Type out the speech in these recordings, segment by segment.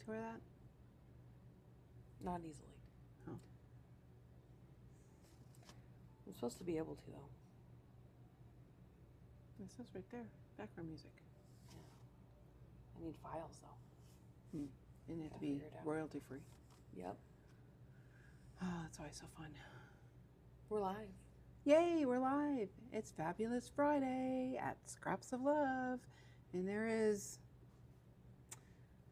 for that? Not easily. Oh. I'm supposed to be able to, though. It says right there, background music. Yeah. I need files, though. And it have to Gotta be figure it out. royalty free. Yep. Oh, that's always so fun. We're live. Yay, we're live. It's Fabulous Friday at Scraps of Love. And there is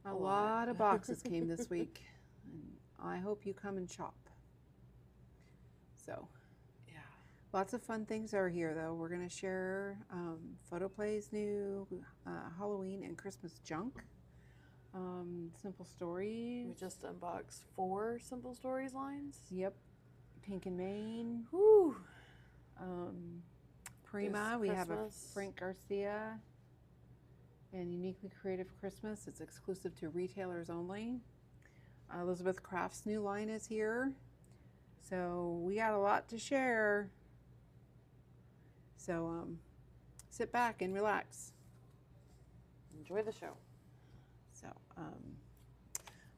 a lot of boxes came this week. And I hope you come and shop. So, Yeah. lots of fun things are here, though. We're going to share Photoplay's new Halloween and Christmas junk. Simple Stories. We just unboxed 4 Simple Stories lines. Yep. Pink and Maine. Whew. Prima. This We have a Christmas. Frank Garcia and Uniquely Creative Christmas. It's exclusive to retailers only. Elizabeth Craft's new line is here. So we got a lot to share. So sit back and relax. Enjoy the show. So, all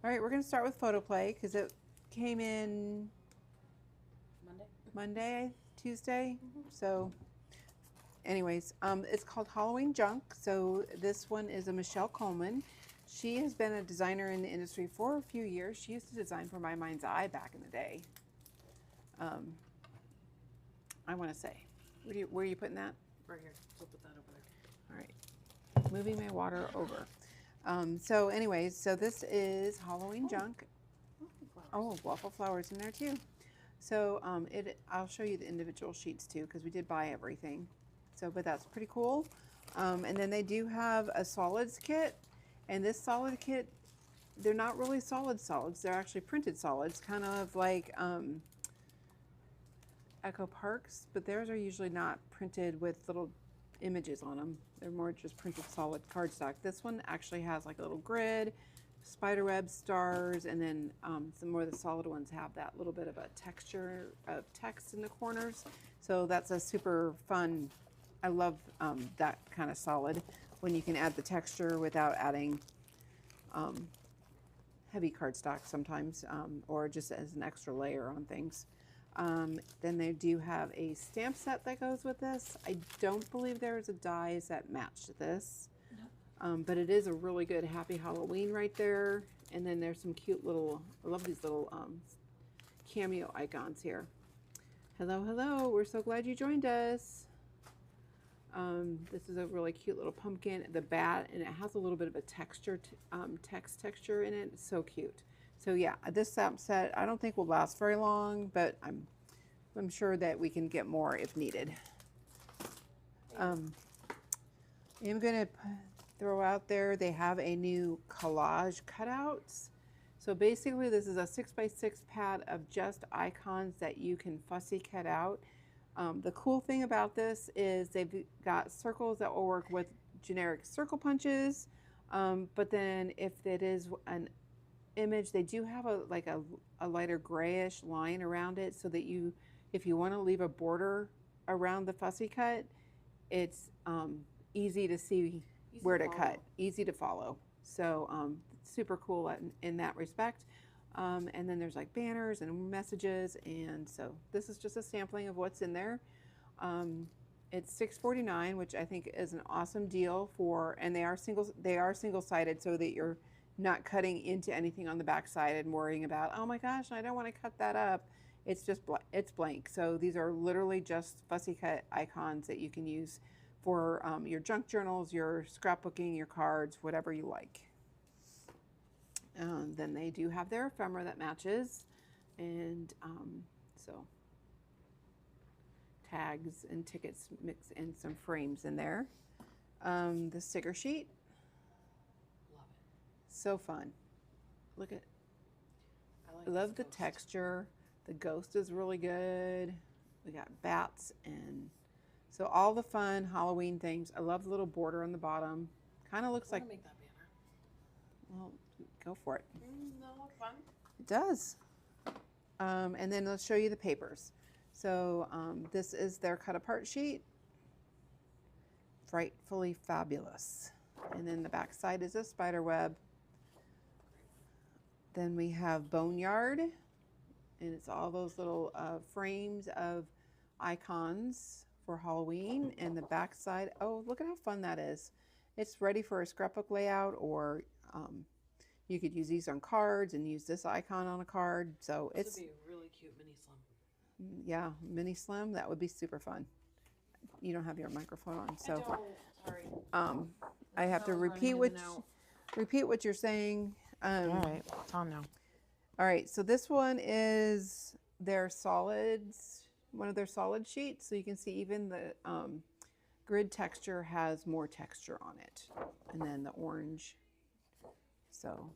right, we're going to start with Photoplay because it came in Monday, Tuesday. So, anyways, it's called Halloween Junk. So this one is a Michelle Coleman. She has been a designer in the industry for a few years. She used to design for My Mind's Eye back in the day. I want to say, where are you putting that? Right here. We'll put that over there. All right, moving my water over. So anyways, so this is Halloween Junk. Oh, waffle flowers in there too. So I'll show you the individual sheets too, because we did buy everything. So, but that's pretty cool. And then they do have a solids kit, and this solid kit, they're not really solids. They're actually printed solids, kind of like Echo Parks, but theirs are usually not printed with little images on them. They're more just printed solid cardstock. This one actually has like a little grid, spiderweb stars, and then some more of the solid ones have that little bit of a texture of text in the corners. So that's a super fun, I love that kind of solid when you can add the texture without adding heavy cardstock sometimes, or just as an extra layer on things. Then they do have a stamp set that goes with this. I don't believe there's a dies that match this, but it is a really good Happy Halloween right there. And then there's some cute little, I love these little cameo icons here. Hello, hello, we're so glad you joined us. This is a really cute little pumpkin, the bat, and it has a little bit of a texture, text texture in it. It's so cute. So yeah, this stamp set I don't think will last very long, but I'm sure that we can get more if needed. I'm gonna throw out there, they have a new collage cutouts. So basically this is a 6x6 pad of just icons that you can fussy cut out. The cool thing about this is they've got circles that will work with generic circle punches, but then if it is an image, they do have a lighter grayish line around it, so that if you want to leave a border around the fussy cut, it's easy to see where to cut, easy to follow. So super cool in that respect. And then there's like banners and messages, and so this is just a sampling of what's in there. It's $6.49, which I think is an awesome deal for, and they are single-sided, so that you're not cutting into anything on the back side and worrying about, oh my gosh, I don't want to cut that up. It's just it's blank. So these are literally just fussy cut icons that you can use for your junk journals, your scrapbooking, your cards, whatever you like. Then they do have their ephemera that matches, and so tags and tickets mix in some frames in there. The sticker sheet. Love it. So fun. Look at, I like love the this ghost. texture. The ghost is really good. We got bats, and so all the fun Halloween things. I love the little border on the bottom. Kind of looks I like, want to make that banner. well, go for it. No, fun. It does. And then let's show you the papers. So this is their cut apart sheet. Frightfully Fabulous. And then the back side is a spider web. Then we have Boneyard, and it's all those little frames of icons for Halloween. And the back side, oh, look at how fun that is. It's ready for a scrapbook layout, or you could use these on cards and use this icon on a card. So This it's, would be a really cute mini slim. yeah, mini slim. That would be super fun. You don't have your microphone on, so I don't. Sorry. I have to Phone's repeat running what in and out. repeat what you're saying. All right, it's on now. All right, so this one is their solids, one of their solid sheets. So you can see even the grid texture has more texture on it, and then the orange. So,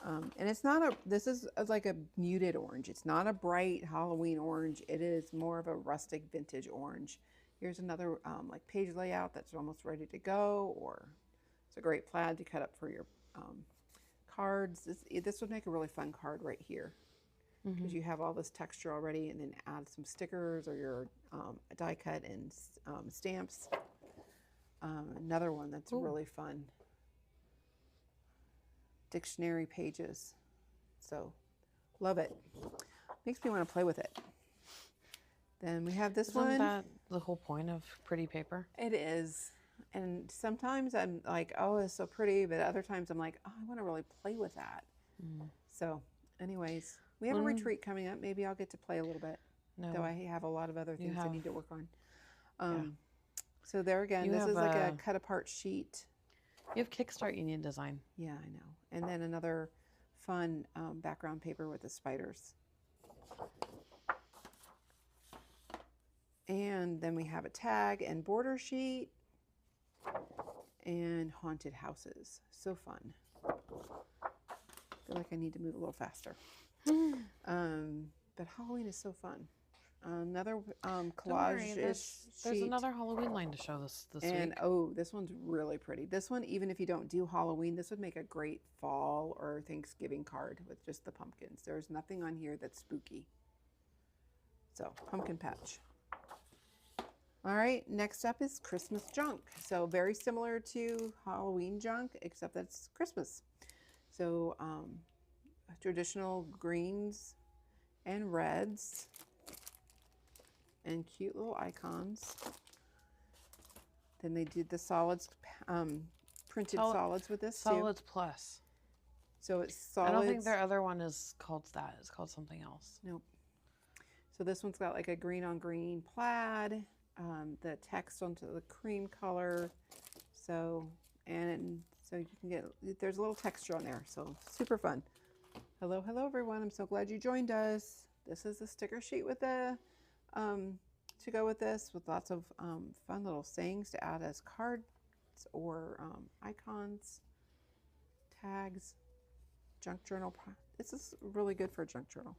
and it's not a, this is like a muted orange. It's not a bright Halloween orange. It is more of a rustic vintage orange. Here's another like page layout that's almost ready to go, or it's a great plaid to cut up for your cards. This would make a really fun card right here, because you have all this texture already, and then add some stickers or your die cut and stamps. Another one that's really fun. Dictionary pages. So love it. Makes me want to play with it. Then we have this Isn't one. that the whole point of pretty paper? It is. And sometimes I'm like, oh, it's so pretty. But other times I'm like, oh, I want to really play with that. So anyways, we have a retreat coming up. Maybe I'll get to play a little bit. No. Though I have a lot of other things I have- need to work on. So there again, You this have, is like a cut apart sheet. You have Kickstart you need design. Yeah, I know. And then another fun background paper with the spiders. And then we have a tag and border sheet and haunted houses. So fun. I feel like I need to move a little faster. But Halloween is so fun. Another Don't worry, collage-ish there's sheet. another Halloween line to show this And week. oh, this one's really pretty. This one, even if you don't do Halloween, this would make a great fall or Thanksgiving card with just the pumpkins. There's nothing on here that's spooky. So, pumpkin patch. All right, next up is Christmas junk. So very similar to Halloween junk, except that's Christmas. So traditional greens and reds and cute little icons. Then they did the solids, printed solids with this too. Solids Plus. So it's solids. I don't think their other one is called that. It's called something else. Nope. So this one's got like a green on green plaid, the text onto the cream color. So, and so you can get, there's a little texture on there. So super fun. Hello, hello everyone. I'm so glad you joined us. This is a sticker sheet with the, to go with this, with lots of fun little sayings to add as cards or icons, tags, junk journal. This is really good for a junk journal.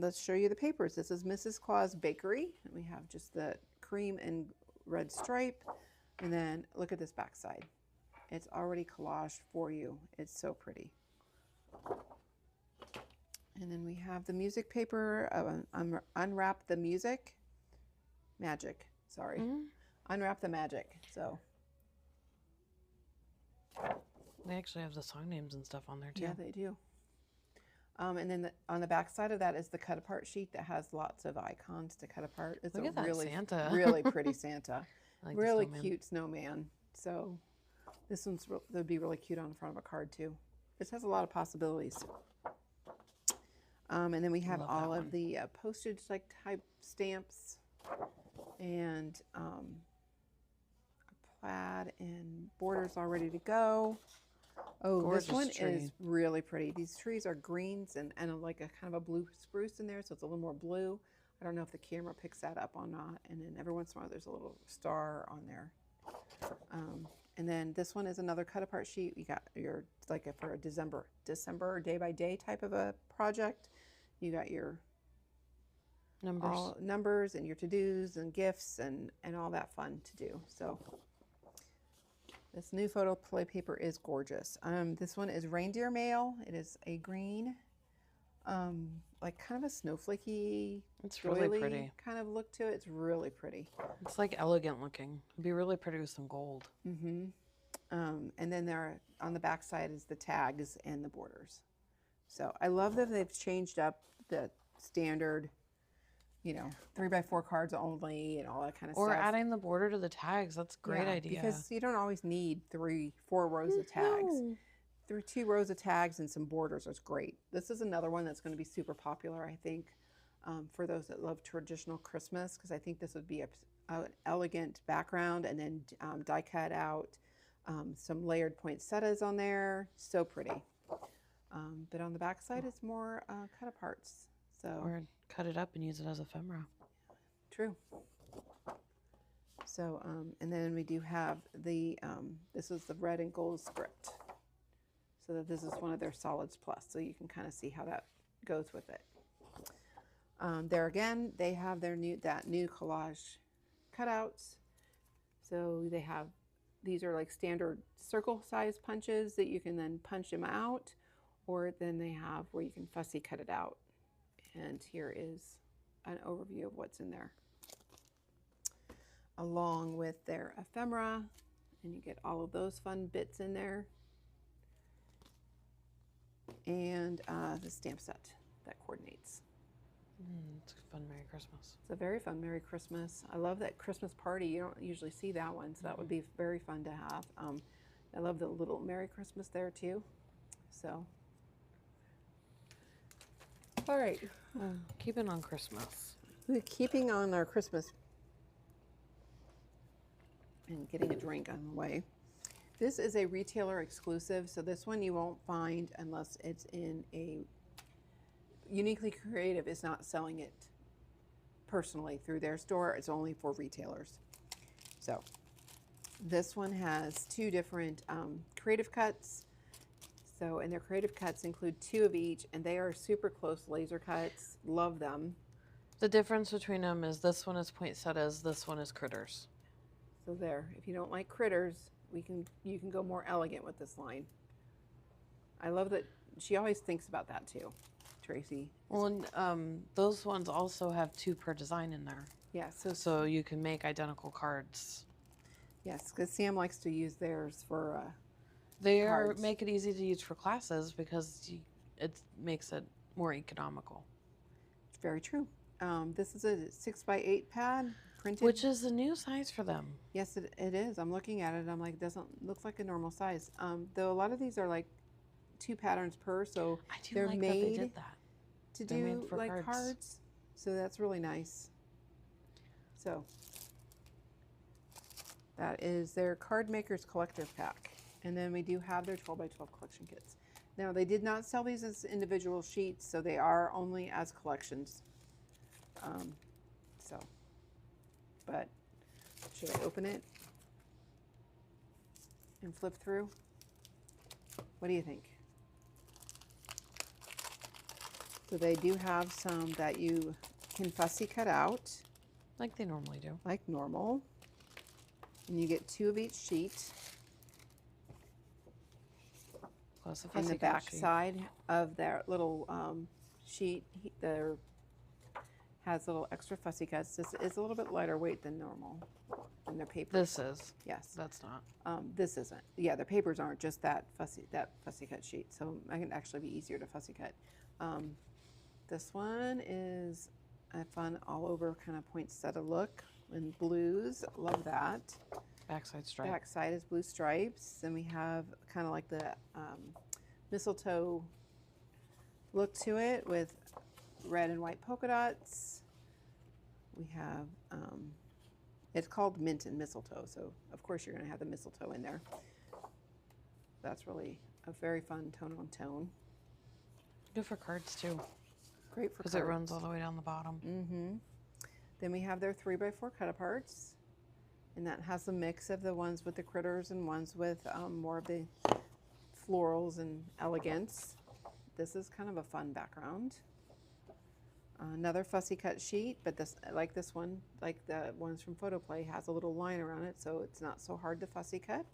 Let's show you the papers. This is Mrs. Claus Bakery. We have just the cream and red stripe. And then look at this back side. It's already collaged for you. It's so pretty. And then we have the music paper, Unwrap the Music. Magic, sorry. Unwrap the Magic, so. They actually have the song names and stuff on there too. Yeah, they do. And then on the back side of that is the cut apart sheet that has lots of icons to cut apart. It's Look a at that really, Santa. really pretty Santa. I like the Really snowman. cute snowman. So this one's would be really cute on the front of a card too. This has a lot of possibilities. And then we have Love that all one. of the postage like type stamps and plaid and borders all ready to go. Oh, Gorgeous this one tree. is really pretty. These trees are greens and like a kind of a blue spruce in there, so it's a little more blue. I don't know if the camera picks that up or not. And then every once in a while, there's a little star on there. And then this one is another cut apart sheet. You got your, like for a December day by day type of a project. You got your Numbers. all numbers and your to-dos and gifts and all that fun to do. So this new photo play paper is gorgeous. This one is Reindeer Mail. It is a green, like kind of a snowflakey, It's really doily pretty. kind of look to it. It's really pretty. It's like elegant looking. It'd be really pretty with some gold. And then there on the back side is the tags and the borders. So I love that they've changed up the standard, 3x4 cards only and all that kind of Or stuff. adding the border to the tags. That's a great Yeah, idea. because you don't always need 3-4 rows of tags. No. Through 2 rows of tags and some borders is great. This is another one that's going to be super popular, I think, for those that love traditional Christmas, because I think this would be an elegant background, and then die cut out some layered poinsettias on there. So pretty. But on the back side, it's more cut aparts. So Or cut it up and use it as ephemera. true. So, and then we do have the, this is the red and gold script. So that this is one of their solids plus. So you can kind of see how that goes with it. There again, they have their new collage cutouts. So they have, these are like standard circle size punches that you can then punch them out, or then they have where you can fussy cut it out. And here is an overview of what's in there, along with their ephemera, and you get all of those fun bits in there, and the stamp set that coordinates. It's a fun Merry Christmas. It's a very fun Merry Christmas. I love that Christmas party. You don't usually see that one, so that would be very fun to have. I love the little Merry Christmas there too. So, all right, Keeping on Christmas. we're keeping on our Christmas and getting a drink on the way. This is a retailer exclusive, so this one you won't find unless it's in a Uniquely Creative is not selling it personally through their store. It's only for retailers. So this one has 2 different creative cuts. So, and their creative cuts include 2 of each, and they are super close laser cuts. Love them. The difference between them is this one is poinsettias, this one is critters. So there, if you don't like critters, you can go more elegant with this line. I love that she always thinks about that too, Tracy. Well, and those ones also have 2 per design in there. Yeah, So you can make identical cards. yes, because Sam likes to use theirs for They Cards. make it easy to use for classes because it makes it more economical. it's very true. This is a 6x8 pad printed. Which is the new size for them. Yes, it is. I'm looking at it. I'm like, doesn't look like a normal size. Though a lot of these are like 2 patterns per, so I do they're like that they made did that. to They're made do for like cards. cards. So that's really nice. So that is their Card Makers Collective Pack. And then we do have their 12x12 collection kits. Now, they did not sell these as individual sheets, so they are only as collections. But should I open it and flip through? What do you think? So they do have some that you can fussy cut out Like they normally do. like normal. And you get 2 of each sheet. Plus a And fussy the cut back sheet. side of their little sheet there has little extra fussy cuts. This is a little bit lighter weight than normal in their paper. This is. Yes. That's not. This isn't. Yeah, the papers aren't just that fussy cut sheet. So it can actually be easier to fussy cut. This one is a fun all over kind of poinsettia look in blues. Love that. Backside stripe. Back side is blue stripes. Then we have kind of like the mistletoe look to it with red and white polka dots. We have, it's called mint and mistletoe, so of course you're going to have the mistletoe in there. That's really a very fun tone on tone. Good for cards too. Great for Because it runs all the way down the bottom. Mm-hmm. Then we have their 3x4 cut aparts. And that has a mix of the ones with the critters and ones with more of the florals and elegance. This is kind of a fun background. Another fussy cut sheet, but this, like this one, like the ones from Photoplay, has a little line around it, so it's not so hard to fussy cut.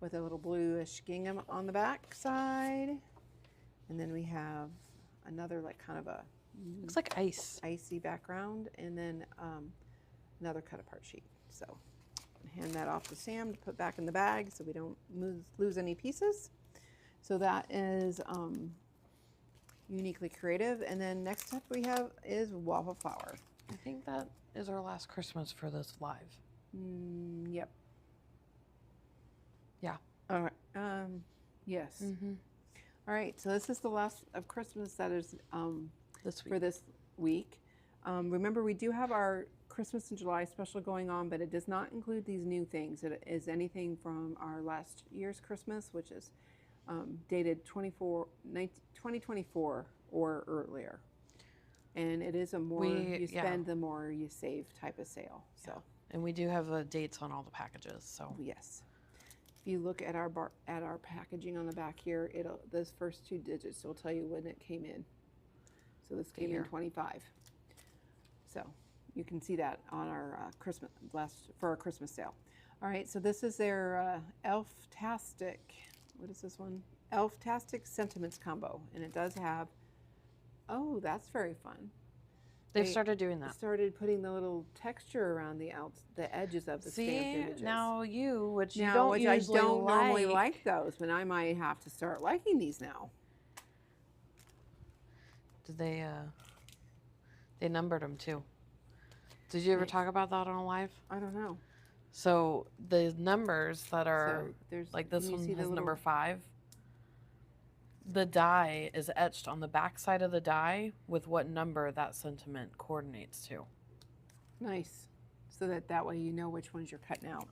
With a little bluish gingham on the back side. And then we have another like kind of a Looks like ice. icy background, and then another cut apart sheet. So hand that off to Sam to put back in the bag so we don't lose any pieces. So that is uniquely creative. And then next up we have is Waffle Flower. I think that is our last Christmas for this live. Yep. Yeah. All right. Yes. Mm-hmm. All right. So this is the last of Christmas that is This week. for this week. Remember, we do have our Christmas in July special going on, but it does not include these new things. It is anything from our last year's Christmas, which is dated 2024 or earlier. And it is a more you spend, the more you save type of sale. So, And we do have the dates on all the packages. So yes. If you look at our packaging on the back here, those first two digits will tell you when it came in. So this came in 25. So you can see that on our for our Christmas sale. All right, so this is their Elftastic. What is this one? Elftastic Sentiments combo, and it does have. Oh, that's very fun. They've started doing that. Started putting the little texture around the edges of the stamped images. Now I don't normally like those, but I might have to start liking these now. Did they? They numbered them too. Did you ever talk about that on a live? I don't know. So the numbers that are like this can you one see the has little- number 5. The die is etched on the back side of the die with what number that sentiment coordinates to. Nice. So that way you know which ones you're cutting out.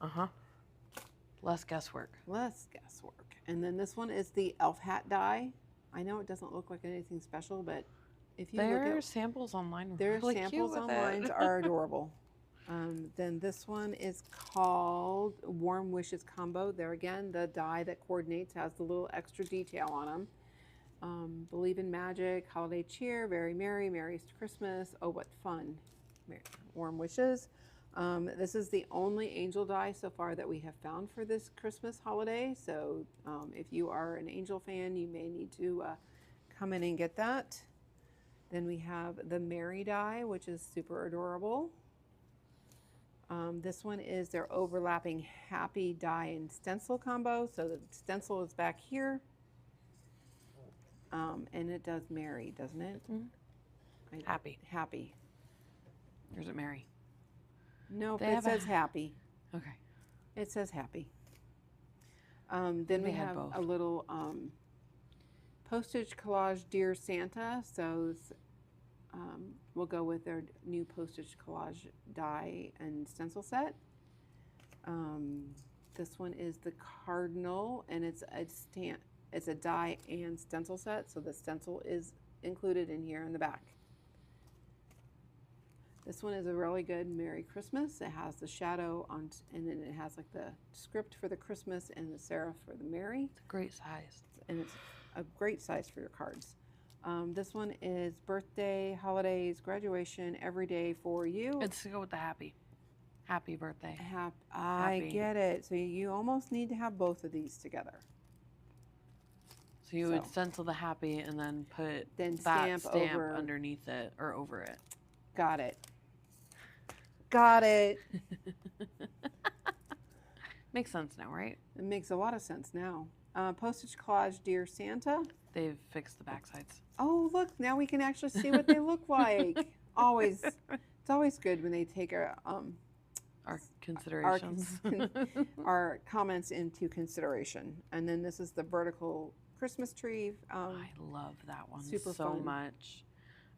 Less guesswork. Less guesswork. And then this one is the elf hat die. I know it doesn't look like anything special, but if you look Their at samples online, their really samples cute with online it. are adorable. Then this one is called Warm Wishes Combo. There again, the die that coordinates has the little extra detail on them. Believe in magic, holiday cheer, very merry, merriest Christmas. Oh, what fun. Warm wishes. This is the only angel die so far that we have found for this Christmas holiday. So if you are an angel fan, you may need to come in and get that. Then we have the Merry die, which is super adorable. This one is their overlapping happy die and stencil combo. So the stencil is back here. And it does Merry, doesn't it? Mm-hmm. Happy. Happy. Or is it Mary? Nope, it says happy. Okay. It says happy. Then we have both. a little postage collage Dear Santa. So we'll go with their new postage collage die and stencil set. This one is the Cardinal, and it's a die and stencil set, so the stencil is included in here in the back. This one is a really good Merry Christmas. It has the shadow on, and then it has like the script for the Christmas and the serif for the Merry. It's a great size. And it's a great size for your cards. This one is birthday, holidays, graduation, every day for you. It's to go with the happy. Happy birthday. I Happy. get it. So you almost need to have both of these together. So you would stencil the happy and then put Then that stamp stamp over. underneath it or over it. Got it. Got it. Makes sense now, right? It makes a lot of sense now. Postage collage, Dear Santa. They've fixed the backsides. Oh, look, now we can actually see what they look like. It's always good when they take Our considerations. our comments into consideration. And then this is the vertical Christmas tree. I love that one super so fun. much.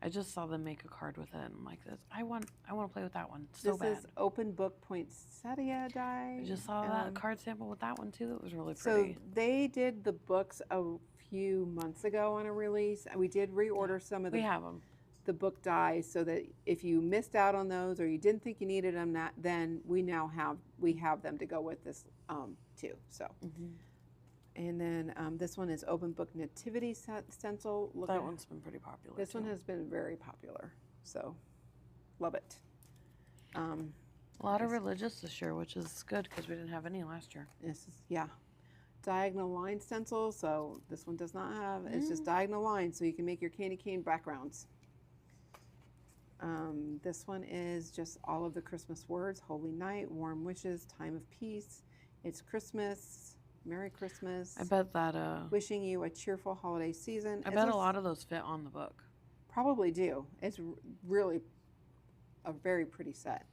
I just saw them make a card with it, and I'm like, this. I want to play with that one so This bad. is open book poinsettia die. I just saw that card sample with that one too. That was really So pretty. they did the books a few months ago on a release. We did reorder some of We have them. the book dies so that if you missed out on those or you didn't think you needed them, then we have them to go with this too. So, and then this one is open book nativity stencil. That one's been pretty popular. This one too. has been very popular. So, love it. A lot of religious this year, which is good because we didn't have any last year. This is diagonal line stencil. So this one does not have. It's just diagonal lines, so you can make your candy cane backgrounds. This one is just all of the Christmas words: Holy Night, Warm Wishes, Time of Peace, It's Christmas, Merry Christmas. I bet that Wishing you a cheerful holiday season. I bet a lot of those fit on the book. Probably do. It's really a very pretty set.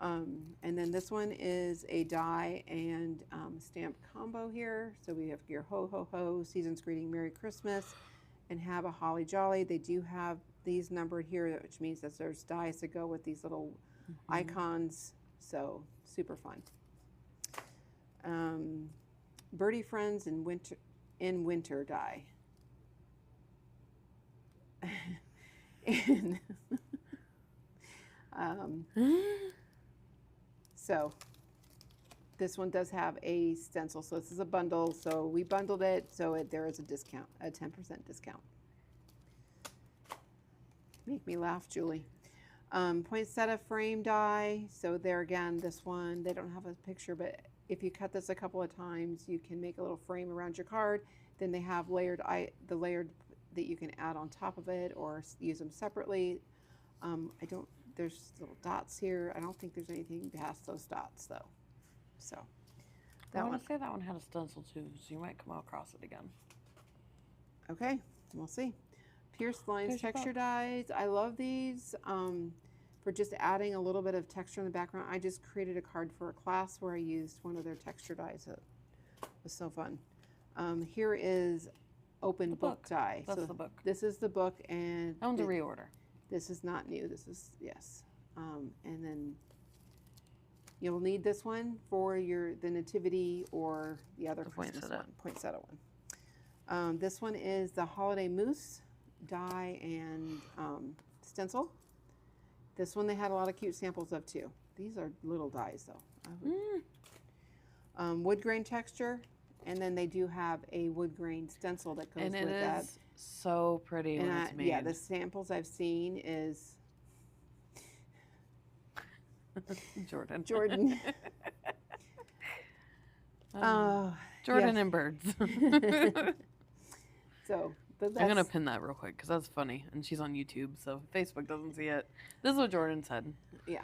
And then this one is a die and stamp combo here. So we have your ho ho ho, season's greeting, Merry Christmas, and have a holly jolly. They do have these numbered here, which means that there's dies to go with these little icons. So super fun. Birdie Friends in winter die. And, so this one does have a stencil. So this is a bundle. So we bundled it. So there is a discount, a 10% discount. Make me laugh, Julie. Poinsettia frame die. So there again, this one, they don't have a picture, but if you cut this a couple of times, you can make a little frame around your card. Then they have the layered that you can add on top of it or use them separately. There's little dots here. I don't think there's anything past those dots though. So I want to say that one had a stencil too, so you might come across it again. Okay, we'll see. Pierced lines There's your texture book. dies. I love these for just adding a little bit of texture in the background. I just created a card for a class where I used one of their texture dies. It was so fun. Here is open The book book. die. That's So the book. this is the book, and That one's a reorder. this is not new. This is, yes. And then you'll need this one for the nativity or the other The Christmas poinsettia. one, poinsettia one. This one is the holiday moose die and stencil. This one they had a lot of cute samples of too. These are little dies though. Wood grain texture, and then they do have a wood grain stencil that goes And it with that. is so pretty when it's made. Yeah, the samples I've seen is Jordan. Jordan. Jordan yes. and birds. So, but I'm gonna that's, pin that real quick because that's funny, and she's on YouTube, so Facebook doesn't see it. This is what Jordan said. yeah.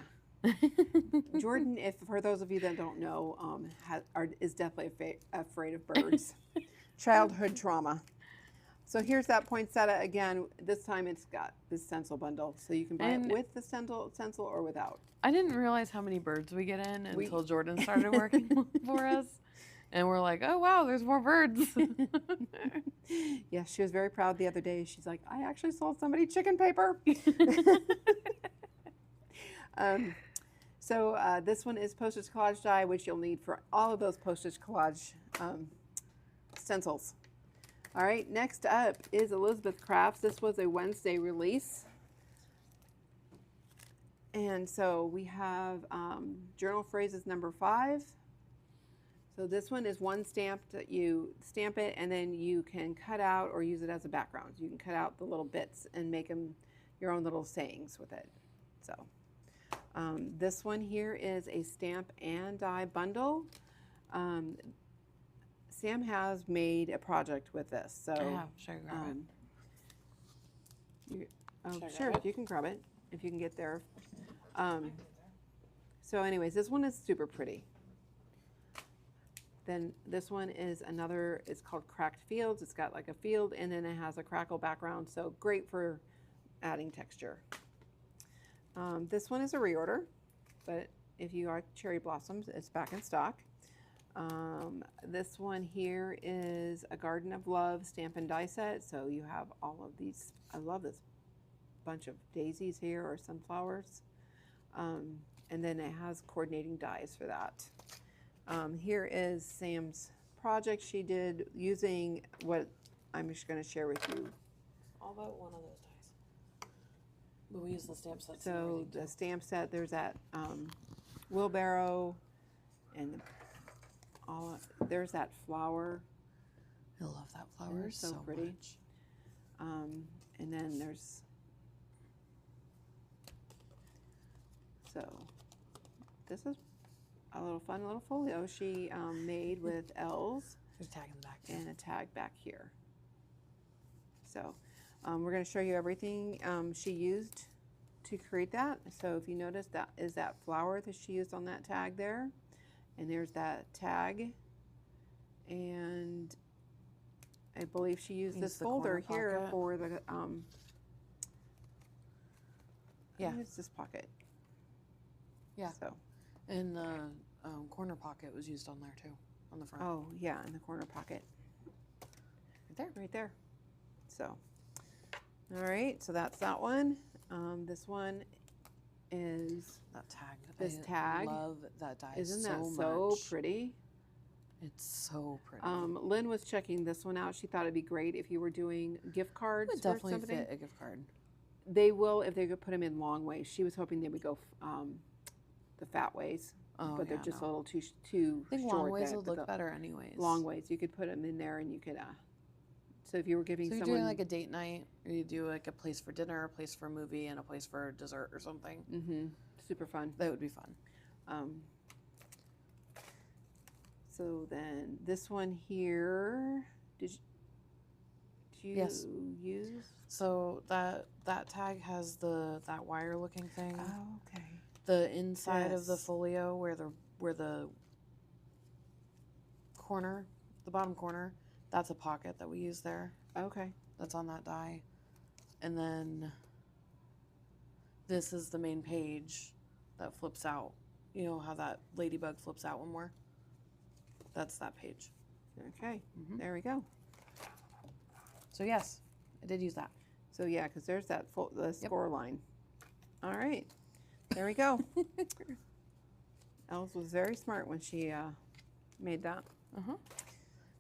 Jordan, if for those of you that don't know, is definitely afraid of birds. Childhood trauma. So here's that poinsettia again. This time it's got this stencil bundle, so you can buy it with the stencil or without. I didn't realize how many birds we get in until Jordan started working for us, and we're like, "Oh wow, there's more birds." Yeah, she was very proud the other day. She's like, "I actually sold somebody chicken paper." So this one is postage collage die, which you'll need for all of those postage collage stencils. All right, next up is Elizabeth Crafts. This was a Wednesday release. And so we have journal phrases number 5. So this one is one stamp that you stamp it and then you can cut out or use it as a background. You can cut out the little bits and make them your own little sayings with it. So this one here is a stamp and die bundle. Sam has made a project with this. So Yeah, sure, grab it. sure, you can grab it if you can get there. So anyways, this one is super pretty. Then this one is another, it's called Cracked Fields. It's got like a field and then it has a crackle background. So great for adding texture. This one is a reorder, but if you are Cherry Blossoms, it's back in stock. This one here is a Garden of Love stamp and die set. So you have all of these, I love this bunch of daisies here or sunflowers. And then it has coordinating dies for that. Here is Sam's project she did using what I'm just going to share with you. All about one of those dies. But we use the stamp sets. and So everything, the too. stamp set, there's that wheelbarrow and there's that flower. I love that flower They're so pretty. much. And then there's, so this is a little fun little folio she made with L's There's a tag in the back. and a tag back here. So we're going to show you everything she used to create that. So if you notice, that is that flower that she used on that tag there. And there's that tag And I believe she used Use this the folder corner here pocket. for the, Yeah. it's this pocket. Yeah. So, And the corner pocket was used on there too, on the front. oh, yeah, in the corner pocket. Right there. Right there. So, all right, so that's that one. This one is, That tag. This I tag. love that die isn't so that much. so pretty? It's so pretty. Lynn was checking this one out. She thought it'd be great if you were doing gift it cards would for definitely somebody. fit a gift card. They will if they could put them in long ways. She was hoping they would go the fat ways, Oh, but they're yeah, just no. a little too I think short. long ways that- would but look the better anyways. Long ways, you could put them in there, and you could. So if you were giving So you're someone doing like a date night, or you do like a place for dinner, a place for a movie, and a place for dessert or something. super fun. That would be fun. So then this one here, did you Yes. use? So that tag has that wire looking thing. Oh, okay. The inside of the Yes. folio where the corner, the bottom corner, that's a pocket that we use there. Okay. That's on that die. And then this is the main page that flips out. You know how that ladybug flips out one more? That's that page. Okay. Mhm. There we go. So yes, I did use that. So yeah, because there's that the score line. All right. There we go. Els was very smart when she made that.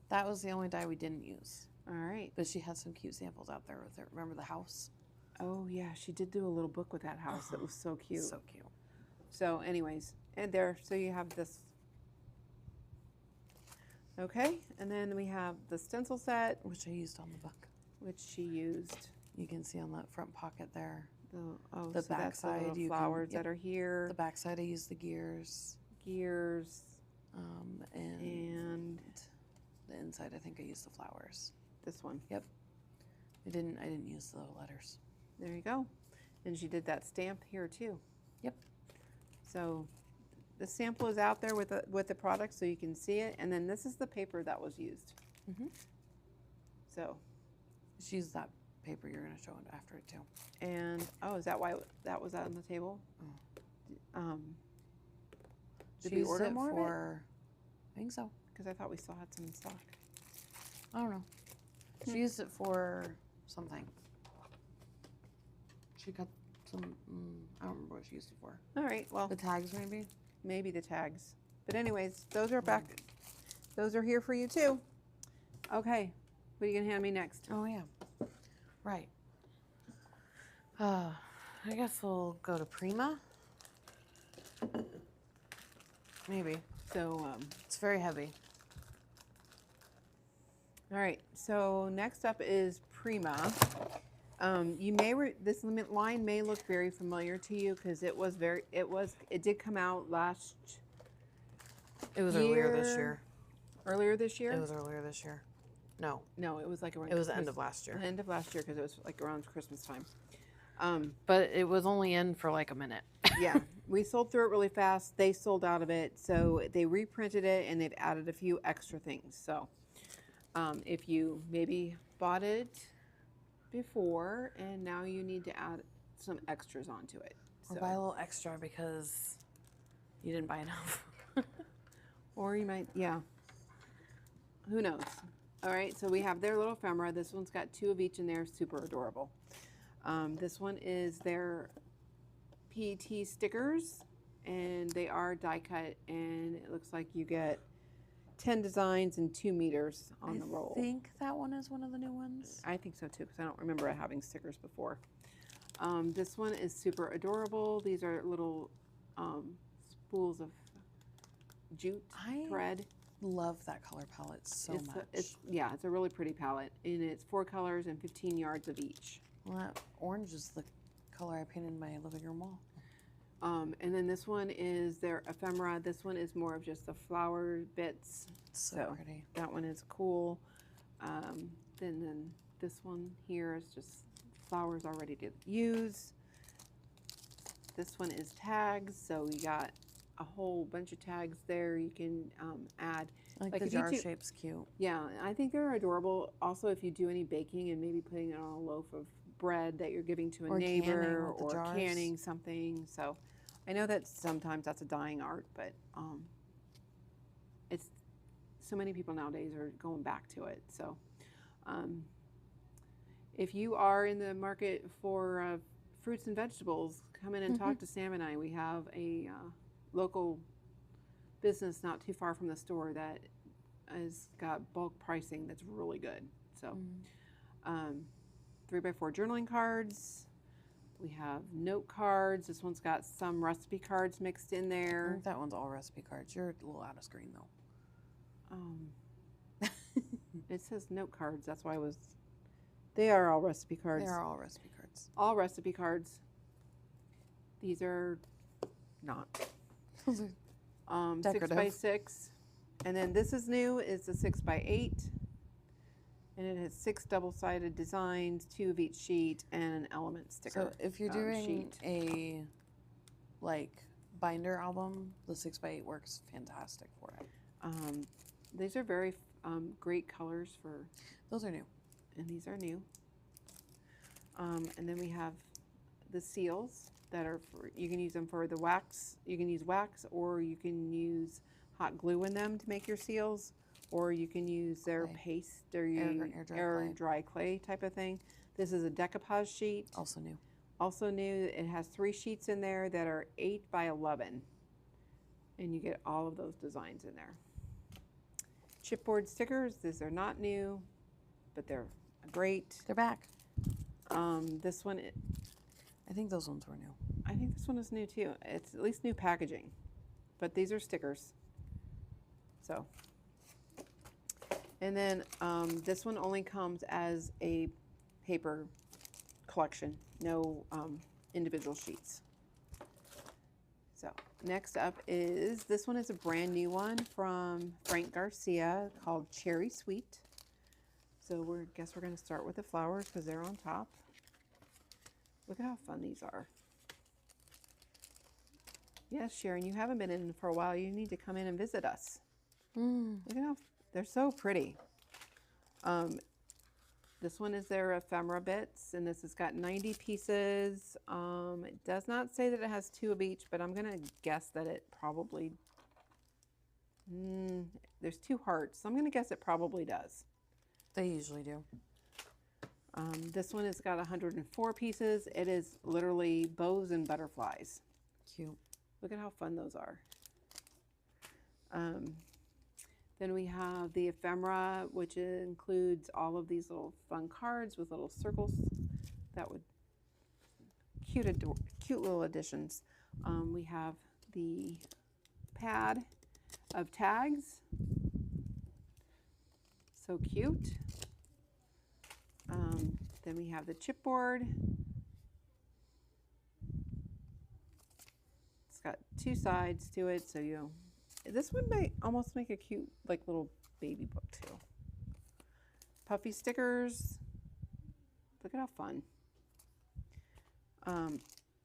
That was the only die we didn't use. All right. But she had some cute samples out there with it. Remember the house? Oh yeah, she did do a little book with that house. That was so cute. So cute. So anyways, and there, so you have this. Okay, and then we have the stencil set, Which I used on the book. which she used. You can see on that front pocket there. So The that's back the little side, you can- flowers yep. that are here, The back side I used the gears. gears, And and the inside I think I used the flowers. this one. I didn't use the letters. There you go. And she did that stamp here too. Yep. So the sample is out there with the product, so you can see it. And then this is the paper that was used. Mhm. So, She used that paper you're gonna show after it too. and oh, is that why that was on the table? Did She we used order it more of it? for, I think so. Because I thought we still had some in stock. I don't know. She used it for something. She got some. I don't remember what she used it for. All right. Well, The tags maybe. maybe the tags. But anyways, those are back. Those are here for you too. Okay. What are you gonna hand me next? Oh yeah. Right. I guess we'll go to Prima. Maybe. So, It's very heavy. all right. So next up is Prima. You may this line may look very familiar to you because it did come out It was earlier this Year- year. earlier this year. It was earlier this year. No, No, it was like around. it was the end Christmas- of last year. The end of last year because it was like around Christmas time. But it was only in for like a minute. Yeah, we sold through it really fast. They sold out of it, so they reprinted it and they've added a few extra things. So, if you maybe bought it before and now you need to add some extras onto it, Or buy a little extra because you didn't buy enough. or you might, yeah. Who knows? All right, so we have their little ephemera. This one's got 2 of each in there, super adorable. This one is their PET stickers, and they are die cut, and it looks like you get 10 designs and 2 meters on the roll. I think that one is one of the new ones. I think so too, because I don't remember having stickers before. This one is super adorable. These are little spools of jute I thread. love that color palette so it's much. it's a really pretty palette, and it's 4 colors and 15 yards of each. Well, that orange is the color I painted my living room wall. And then this one is their ephemera. This one is more of just the flower bits. It's so, So, pretty. That one is cool. Then this one here is just flowers already to use. This one is tags, so you got a whole bunch of tags there you can add. Like Like the if you jar do- shape's cute. Yeah, I think they're adorable. Also, if you do any baking and maybe putting it on a loaf of bread that you're giving to a Or canning neighbor with the or jars. canning something. So I know that sometimes that's a dying art, but it's so many people nowadays are going back to it. So um, if you are in the market for fruits and vegetables, come in and talk to Sam and I. We have a local business not too far from the store that has got bulk pricing that's really good. So 3x4 journaling cards. We have note cards. This one's got some recipe cards mixed in I there. think that one's all recipe cards. You're a little out of screen though. It says note cards. That's why they are all recipe cards. They are all recipe cards. All recipe cards. These are not. Those are 6x6. And then this is new. It's a 6x8. And it has 6 double-sided designs, 2 of each sheet, and an element sticker. So if you're doing sheet. a like binder album, the 6x8 works fantastic for it. These are very great colors for, Those are new. and these are new. And then we have the seals that are for, you can use them for the wax. You can use wax, or you can use hot glue in them to make your seals, or you can use their Clay. paste or Air dry clay type of thing. This is a decoupage sheet. Also new. Also new, it has 3 sheets in there that are 8x11. And you get all of those designs in there. Chipboard stickers, these are not new, but they're great. They're back. This one, I think those ones were new. I think this one is new too. It's at least new packaging, but these are stickers. So, and then this one only comes as a paper collection, no individual sheets. So next up is, this one is a brand new one from Frank Garcia called Cherry Sweet. So guess we're going to start with the flowers because they're on top. Look at how fun these are. Yes, Sharon, you haven't been in for a while. You need to come in and visit us. Look at how they're so pretty. This one is their ephemera bits, and this has got 90 pieces. It does not say that it has 2 of each, but I'm going to guess that it probably, there's 2 hearts, so I'm going to guess it probably does. They usually do. This one has got 104 pieces. It is literally bows and butterflies. Cute. Look at how fun those are. Then we have the ephemera, which includes all of these little fun cards with little circles. That would cute little additions. We have the pad of tags. So cute. Then we have the chipboard. It's got 2 sides to it, so this one might almost make a cute, like, little baby book too. Puffy stickers. Look at how fun.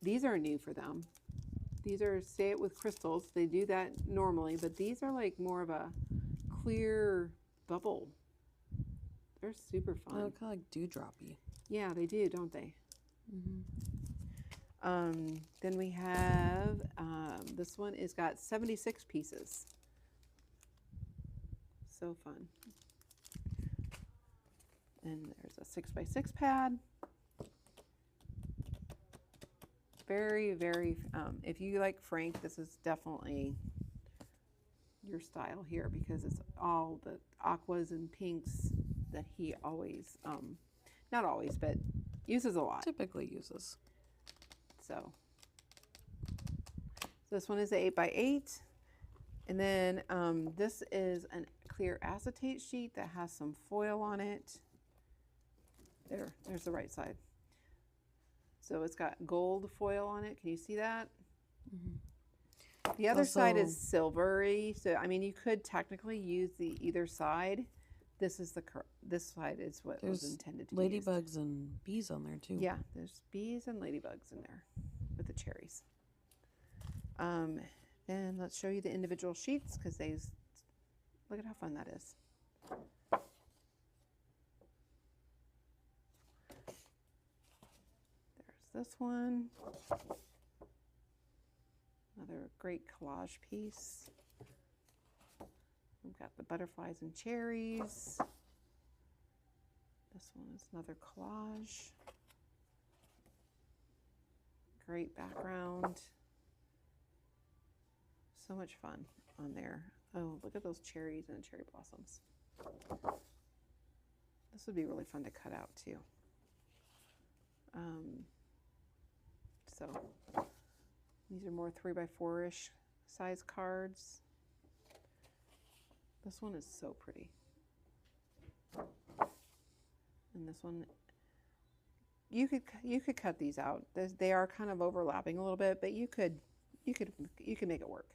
These are new for them. These are Say It With Crystals. They do that normally, but these are like more of a clear bubble. They're super fun. They look kind of like dewdroppy. Yeah, they do, don't they? Then we have, this one has got 76 pieces. So fun. And there's a 6x6 pad. Very, very, if you like Frank, this is definitely your style here because it's all the aquas and pinks that he always, not always, but uses a lot. Typically uses. So this one is an 8x8. And then this is a clear acetate sheet that has some foil on it. There's the right side. So it's got gold foil on it. Can you see that? The other side is silvery. So, I mean, you could technically use either side. This side is what was intended to be used. Ladybugs and bees on there too. Yeah, there's bees and ladybugs in there with the cherries. And let's show you the individual sheets because Look at how fun that is. There's this one. Another great collage piece. We've got the butterflies and cherries. This one is another collage. Great background. So much fun on there. Oh, look at those cherries and cherry blossoms. This would be really fun to cut out too. So these are more 3x4-ish size cards. This one is so pretty. And this one, you could cut these out. They are kind of overlapping a little bit, but you could make it work.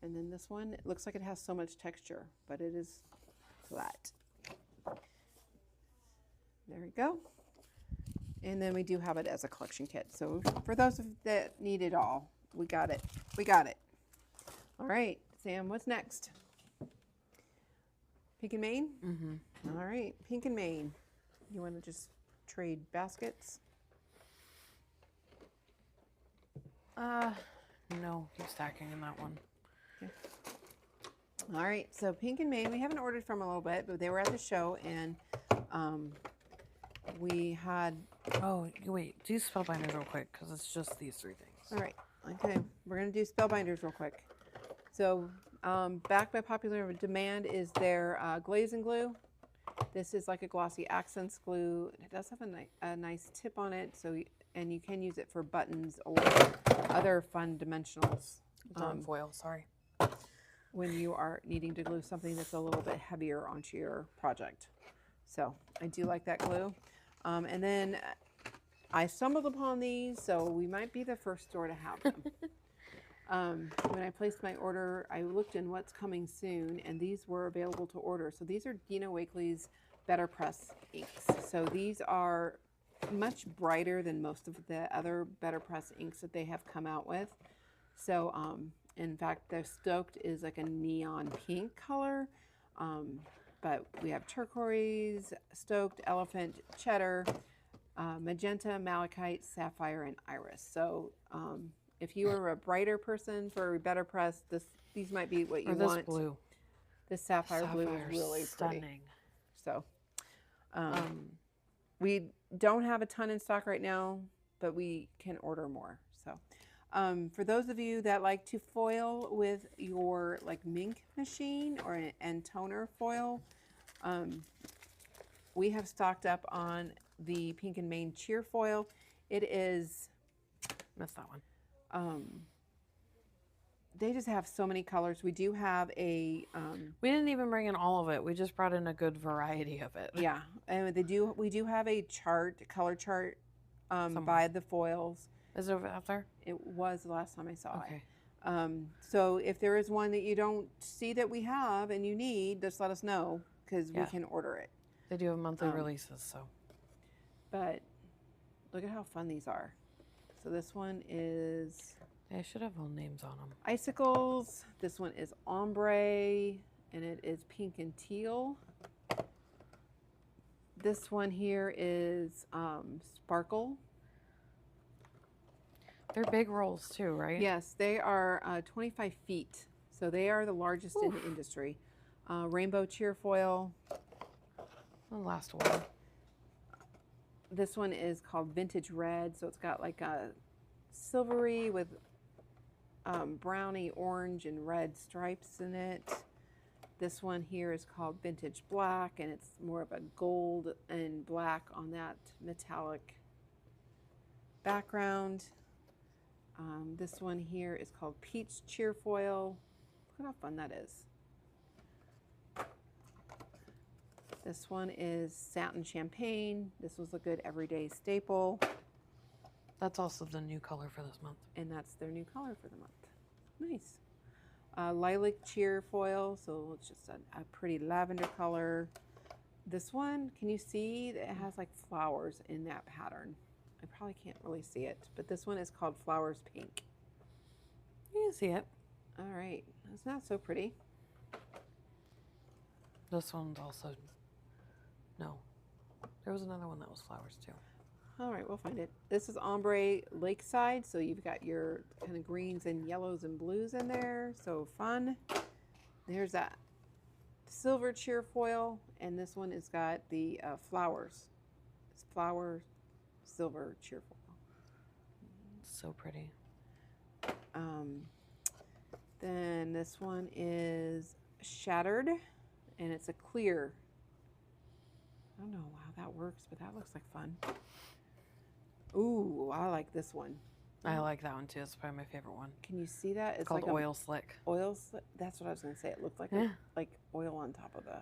And then this one, it looks like it has so much texture, but it is flat. There we go. And then we do have it as a collection kit. So for those that need it all, we got it. We got it. All right, Sam, what's next? Pink and Main? Mm-hmm. All right, Pink and Main. You want to just trade baskets? No, keep stacking in that one. Okay. All right, so Pink and Main, we haven't ordered from a little bit, but they were at the show, and we had... Oh, wait, do Spellbinders real quick, because it's just these three things. All right, okay, we're going to do Spellbinders real quick. So back by popular demand is their Glaze and Glue. This is like a glossy accents glue. It does have a nice tip on it, and you can use it for buttons or other fun dimensionals. It's on foil, sorry. When you are needing to glue something that's a little bit heavier onto your project. So I do like that glue. And then I stumbled upon these, so we might be the first store to have them. When I placed my order, I looked in what's coming soon, and these were available to order. So these are Dina Wakley's Better Press inks. So these are much brighter than most of the other Better Press inks that they have come out with. So in fact, the Stoked is like a neon pink color, but we have turquoise, Stoked, elephant, cheddar, magenta, malachite, sapphire, and iris. So if you are a brighter person for a Better Press, these might be what you want. This blue. This sapphire blue is really stunning. pretty. So we don't have a ton in stock right now, but we can order more. So for those of you that like to foil with your like Mink machine and toner foil, we have stocked up on the Pink and Main Cheer foil. It is... Missed that one. They just have so many colors. We do have a... we didn't even bring in all of it. We just brought in a good variety of it. Yeah, and we do have a color chart by the foils. Is it over out there? It was the last time I saw Okay. it. So if there is one that you don't see that we have and you need, just let us know, because we can order it. They do have monthly releases, so. But look at how fun these are. So this one is... They should have all names on them. Icicles. This one is Ombre, and it is pink and teal. This one here is Sparkle. They're big rolls too, right? Yes, they are 25 feet. So they are the largest in the industry. Rainbow Cheer foil. It'll last a while. This one is called Vintage Red. So it's got like a silvery with brownie, orange, and red stripes in it. This one here is called Vintage Black, and it's more of a gold and black on that metallic background. This one here is called Peach Cheer Foil. Look how fun that is. This one is Satin Champagne. This was a good everyday staple. That's also the new color for this month. And that's their new color for the month. Nice. Lilac Cheer Foil, so it's just a pretty lavender color. This one, can you see that it has like flowers in that pattern? I probably can't really see it, but this one is called Flowers Pink. You can see it. All right, it's not so pretty. This one's also, no. There was another one that was flowers too. All right, we'll find it. This is Ombre Lakeside, so you've got your kind of greens and yellows and blues in there, so fun. There's that silver cheerfoil, and this one has got the flowers. It's flower silver cheerfoil. So pretty. Then this one is Shattered, and it's a clear. I don't know how that works, but that looks like fun. Ooh, I like this one. I like that one too. It's probably my favorite one. Can you see that? It's called like Oil Slick. Oil slick. That's what I was gonna say. It looked like Yeah. like oil on top of the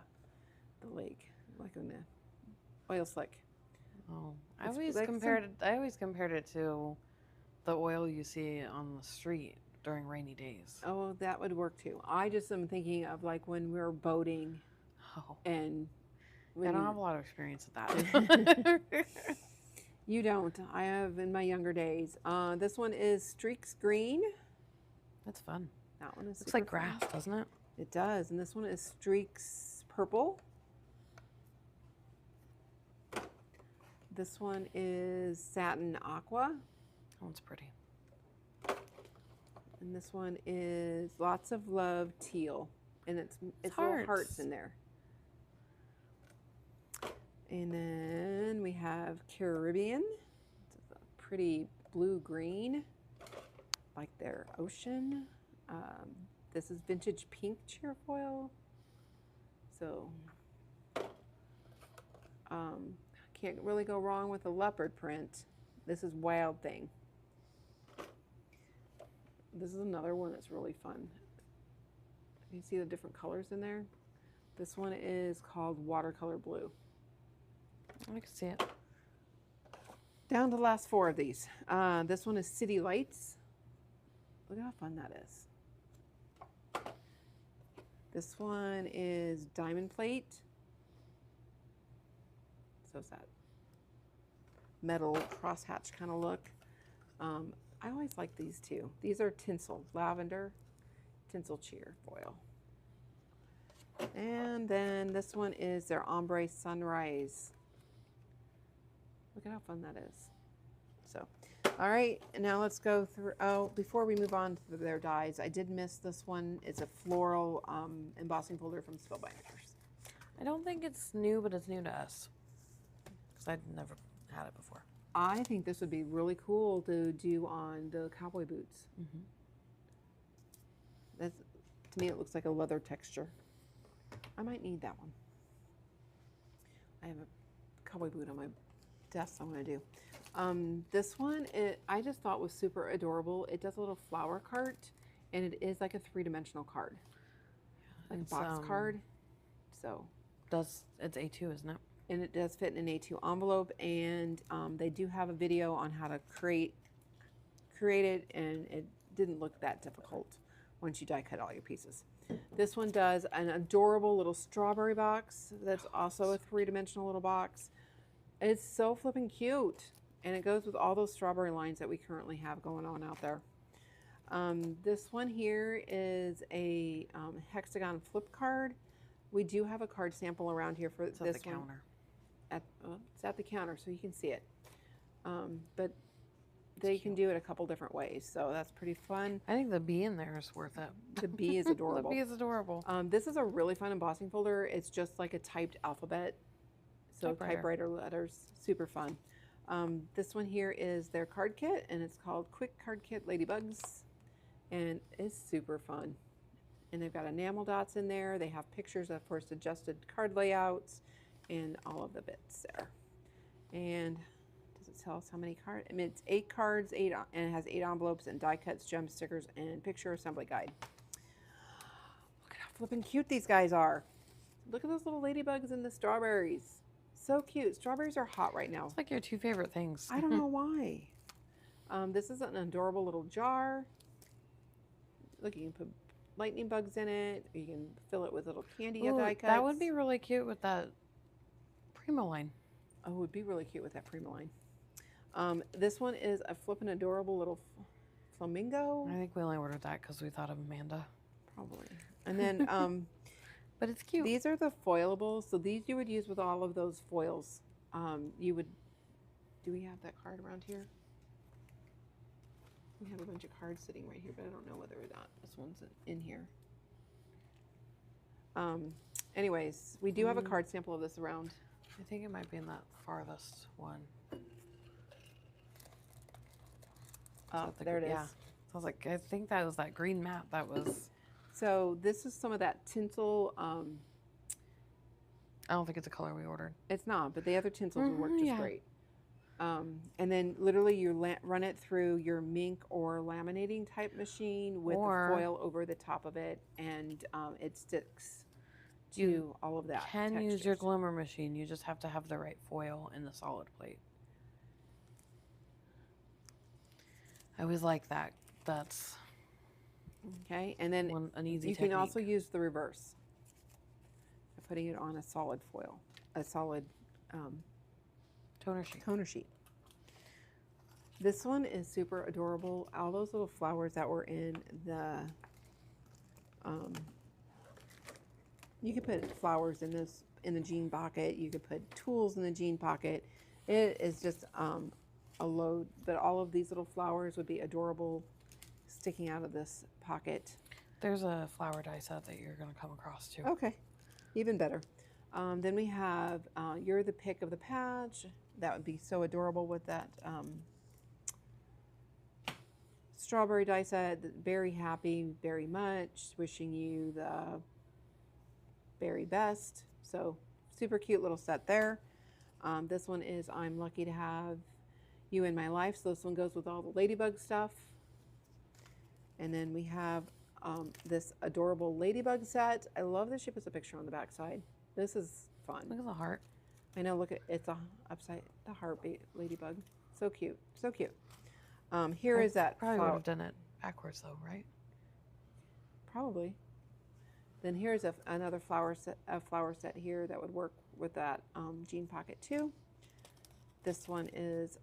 lake, like in the oil slick. Oh, It's like I always compared it to the oil you see on the street during rainy days. Oh, that would work too. I just am thinking of like when we were boating Oh, and I when don't have a lot of experience with that. you don't. I have in my younger days. This one is Streaks Green. That's fun. That one is Looks like super fun. grass, doesn't it? It does, and this one is Streaks Purple. This one is Satin Aqua, That one's pretty. and this one is Lots of Love Teal, and it's little hearts in there. And then we have Caribbean. It's a pretty blue green, like their ocean. This is Vintage Pink Cheerfoil. So can't really go wrong with a leopard print. This is Wild Thing. This is another one that's really fun. You see the different colors in there? This one is called Watercolor Blue. I can see it. Down to the last four of these. This one is City Lights. Look at how fun that is. This one is Diamond Plate. So it's that metal crosshatch kind of look. I always like these two. These are tinsel, lavender, tinsel cheer foil. And then this one is their Ombre Sunrise. Look at how fun that is. So, all right, and now let's go through, oh, before we move on to their dies, I did miss this one. It's a floral embossing folder from Spellbinders. I don't think it's new, but it's new to us. Because I'd never had it before. I think this would be really cool to do on the cowboy boots. Mm-hmm. That's, to me, it looks like a leather texture. I might need that one. I have a cowboy boot on my desk I'm going to do. This one, I just thought was super adorable. It does a little flower cart, and it is like a three-dimensional card. Like a box card. So. It's A2, isn't it? And it does fit in an A2 envelope, and they do have a video on how to create it, and it didn't look that difficult once you die cut all your pieces. This one does an adorable little strawberry box that's also a three-dimensional little box. It's so flipping cute, and it goes with all those strawberry lines that we currently have going on out there. This one here is a hexagon flip card. We do have a card sample around here for It's this at the one. counter. It's at the counter, so you can see it. But they can do it a couple different ways, so that's pretty fun. I think the bee in there is worth it. The bee is adorable. The bee is adorable. This is a really fun embossing folder. It's just like a typed alphabet, so typewriter letters, super fun. This one here is their card kit, and it's called Quick Card Kit Ladybugs, and it's super fun. And they've got enamel dots in there. They have pictures of, course, adjusted card layouts and all of the bits there. And does it tell us how many cards? I mean, it's 8 cards, and it has 8 envelopes and die cuts, gem stickers, and picture assembly guide. Look at how flippin' cute these guys are. Look at those little ladybugs and the strawberries. So cute. Strawberries are hot right now. It's like your two favorite things. I don't know why. This is an adorable little jar. Look, you can put lightning bugs in it. Or you can fill it with little candy Ooh, die cuts. that would be really cute with that Primo line. Oh, it would be really cute with that Prima line. This one is a flippin' adorable little flamingo. I think we only ordered that because we thought of Amanda. Probably. And then But it's cute. These are the foilables. So these you would use with all of those foils. You would, do we have that card around here? We have a bunch of cards sitting right here, but I don't know whether or not this one's in here. Anyways, we do have a card sample of this around. I think it might be in that farthest one. Oh, there it is. Yeah. So I was like, I think that was that green mat that was. So this is some of that tinsel. I don't think it's a color we ordered. It's not, but the other tinsels would work just yeah. great. And then literally you run it through your mink or laminating type machine with Or- the foil over the top of it, and it sticks to all of that. Can use your textures. glimmer machine. You just have to have the right foil in the solid plate. I always like that. That's Okay, and then an easy you technique. can also use the reverse. Putting it on a solid foil, a solid toner sheet. toner sheet. This one is super adorable. All those little flowers that were in the, you could put flowers in this, in the jean pocket. You could put tools in the jean pocket. It is just a load, but all of these little flowers would be adorable sticking out of this pocket. There's a flower die set that you're going to come across too. Okay, even better. Then we have You're the Pick of the Patch. That would be so adorable with that strawberry die set. Very happy, very much. Wishing you the very best. So super cute little set there. This one is I'm lucky to have you in my life. So this one goes with all the ladybug stuff. And then we have this adorable ladybug set. I love that she puts a picture on the back side. This is fun. Look at the heart. I know, look at it's a upside the heartbeat ladybug. So cute, so cute. Here is that Probably would flower, have done it backwards though, right? probably. Then here's another flower set here that would work with that jean pocket too. This one is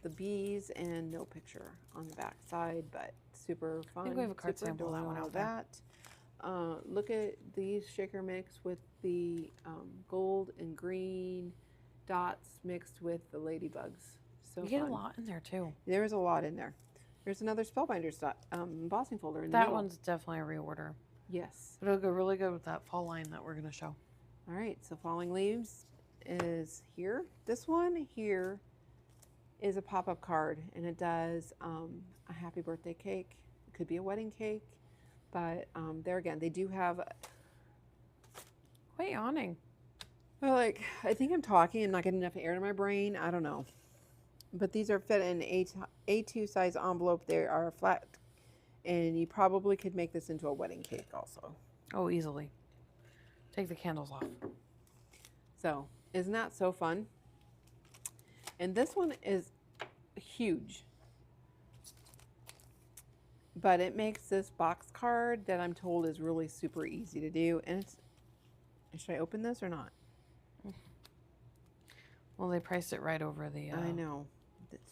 the bees and no picture on the back side, but super fun. I think we have a card super sample of that one adorable, out there. that. Look at these shaker mix with the gold and green dots mixed with the ladybugs. So You get fun. a lot in there too. There is a lot in there. There's another Spellbinders embossing folder in the That middle. one's definitely a reorder. Yes. But it'll go really good with that fall line that we're going to show. All right, so Falling Leaves is here. This one here is a pop-up card, and it does a happy birthday cake. It could be a wedding cake, but there again, they do have. What are you yawning? Well, like, I think I'm talking and not getting enough air to my brain. I don't know. But these are fit in A2 size envelope. They are flat, and you probably could make this into a wedding cake also. Oh, easily. Take the candles off. So, isn't that so fun? And this one is huge. But it makes this box card that I'm told is really super easy to do. And it's, should I open this or not? Well, they priced it right over the. I know.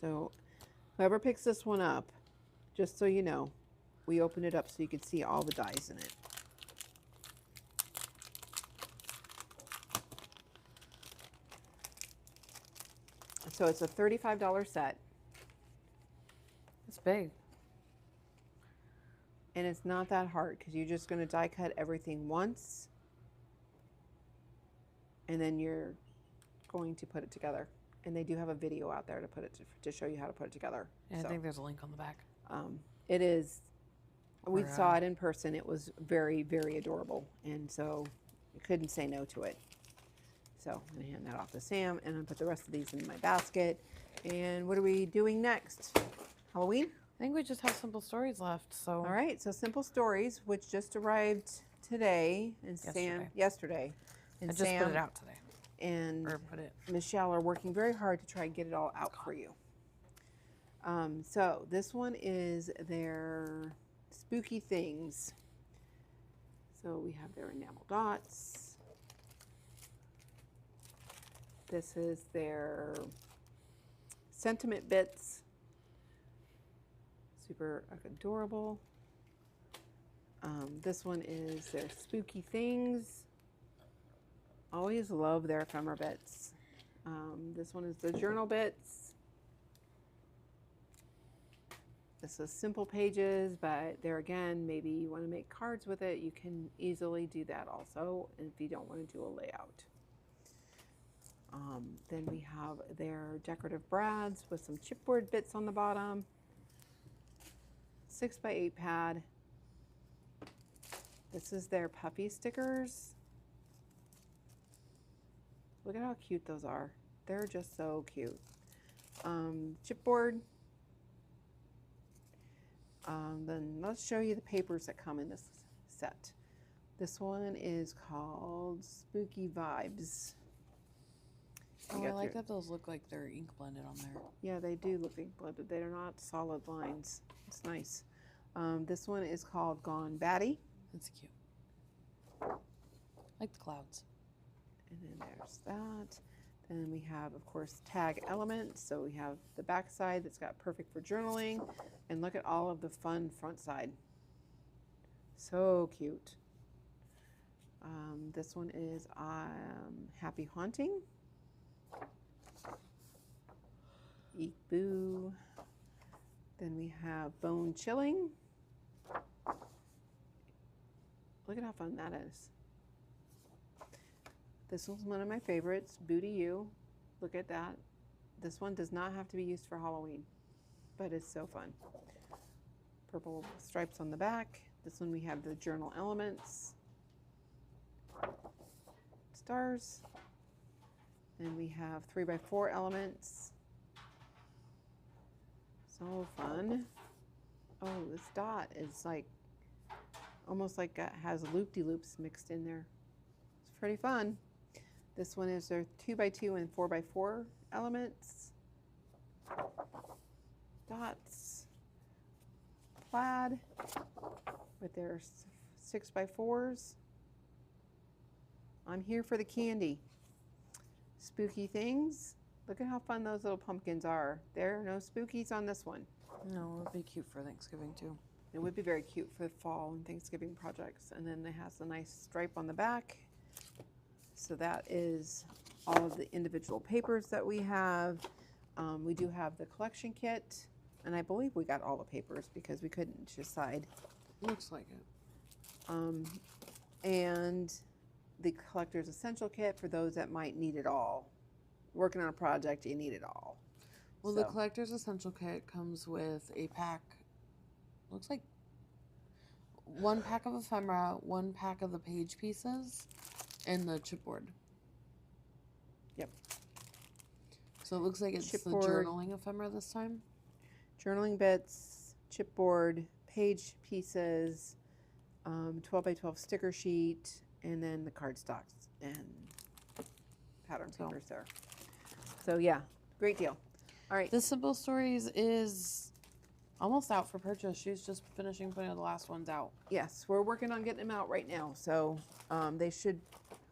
So, whoever picks this one up, just so you know, we open it up so you can see all the dies in it. So it's a $35 set, It's big. and it's not that hard because you're just going to die cut everything once, and then you're going to put it together. And they do have a video out there to put it to show you how to put it together. And So, I think there's a link on the back. it is. We Or, saw it in person. It was very, very adorable, and so I couldn't say no to it. So I'm gonna hand that off to Sam, and I'm gonna put the rest of these in my basket. And what are we doing next? Halloween? I think we just have simple stories left. So. All right. So Simple Stories, which just arrived today, and Sam yesterday, and I just Sam put it out today. and Or put it. Michelle are working very hard to try and get it all out for you. So this one is their spooky things. So we have their enamel dots. This is their sentiment bits. Super adorable. This one is their spooky things. Always love their ephemera bits. This one is the journal bits. This is simple pages, but there again, maybe you want to make cards with it. You can easily do that also if you don't want to do a layout. Then we have their decorative brads with some chipboard bits on the bottom. 6x8 pad. This is their puppy stickers. Look at how cute those are. They're just so cute. Chipboard. Then let's show you the papers that come in this set. This one is called Spooky Vibes. Oh, I like that those look like they're ink blended on there. Yeah, they do look ink blended. They're not solid lines. It's nice. This one is called Gone Batty. That's cute. Like the clouds. And then there's that. Then we have, of course, tag elements. So we have the back side that's got perfect for journaling. And look at all of the fun front side. So cute. This one is Happy Haunting. Eek Boo. Then we have Bone Chilling. Look at how fun that is. This one's one of my favorites, Booty You. Look at that. This one does not have to be used for Halloween, but it's so fun. Purple stripes on the back. This one we have the journal elements. Stars. And we have 3x4 elements. So fun. Oh, this dot is like, almost like it has loop-de-loops mixed in there. It's pretty fun. This one is their 2x2 and 4x4 elements. Dots. Plaid with their 6x4s. I'm here for the candy. Spooky things. Look at how fun those little pumpkins are. There are no spookies on this one. No, it would be cute for Thanksgiving too. It would be very cute for fall and Thanksgiving projects. And then it has a nice stripe on the back. So that is all of the individual papers that we have. We do have the collection kit. And I believe we got all the papers because we couldn't decide. Looks like it. And the collector's essential kit for those that might need it all. Working on a project, you need it all. Well, the collector's essential kit comes with a pack. Looks like 1 pack of ephemera, 1 pack of the page pieces, and the chipboard. Yep. So it looks like it's the Chipboard. journaling ephemera this time. Journaling bits, chipboard, page pieces, 12x12 sticker sheet, and then the cardstocks and pattern papers there. So yeah, great deal. All right. This Simple Stories is almost out for purchase. She's just finishing putting the last ones out. Yes, we're working on getting them out right now. So they should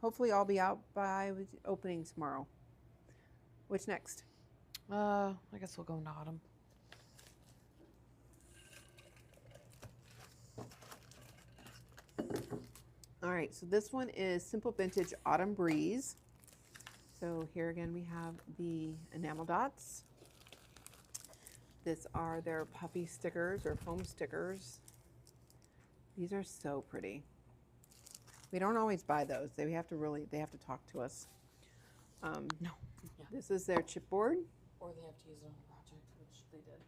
hopefully all be out by opening tomorrow. What's next? I guess we'll go into autumn. All right, so this one is Simple Vintage Autumn Breeze. So here again we have the enamel dots. These are their puppy stickers or foam stickers. These are so pretty. We don't always buy those. They have to talk to us. No. Yeah. This is their chipboard. Or they have to use it on a project, which they did.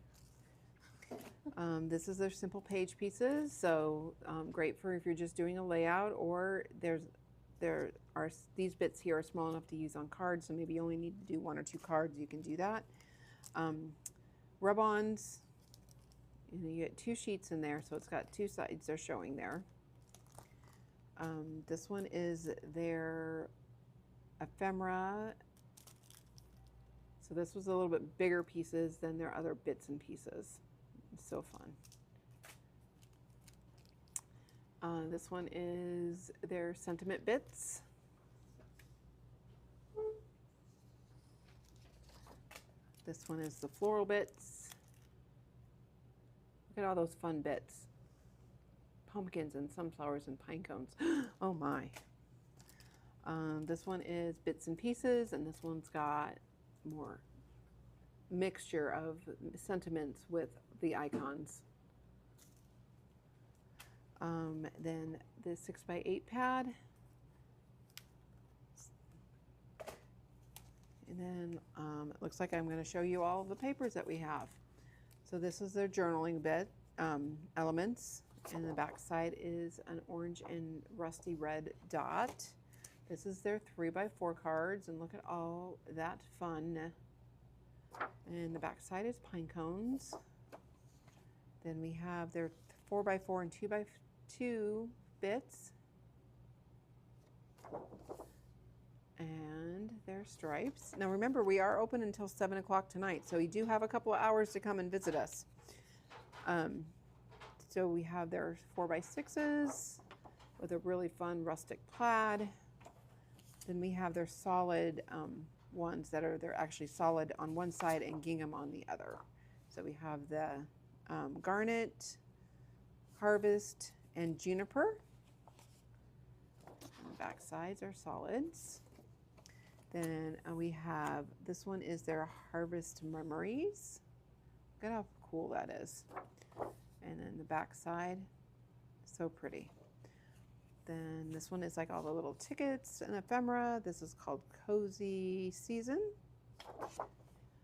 This is their simple page pieces. So great for if you're just doing a layout, or there are these bits here are small enough to use on cards. So maybe you only need to do 1 or 2 cards. You can do that. Rub-ons. You get 2 sheets in there, so it's got 2 sides they're showing there. This one is their ephemera. So this was a little bit bigger pieces than their other bits and pieces. It's so fun. This one is their sentiment bits. This one is the floral bits. Look at all those fun bits. pumpkins and sunflowers and pine cones. Oh my. This one is bits and pieces, and this one's got more mixture of sentiments with the icons. Then the 6x8 pad. And then it looks like I'm going to show you all the papers that we have. So this is their journaling bit, elements. And the back side is an orange and rusty red dot. This is their 3x4 cards, and look at all that fun. And the back side is pine cones. Then we have their 4x4 and 2x2 bits. And their stripes. Now remember, we are open until 7 o'clock tonight, so you do have a couple of hours to come and visit us. So we have their 4x6s with a really fun rustic plaid. Then we have their solid ones they're actually solid on one side and gingham on the other. So we have the garnet, harvest, and juniper. And the back sides are solids. Then we have, this one is their harvest memories. Look at how cool that is. And then the back side, so pretty. Then this one is like all the little tickets and ephemera. This is called Cozy Season.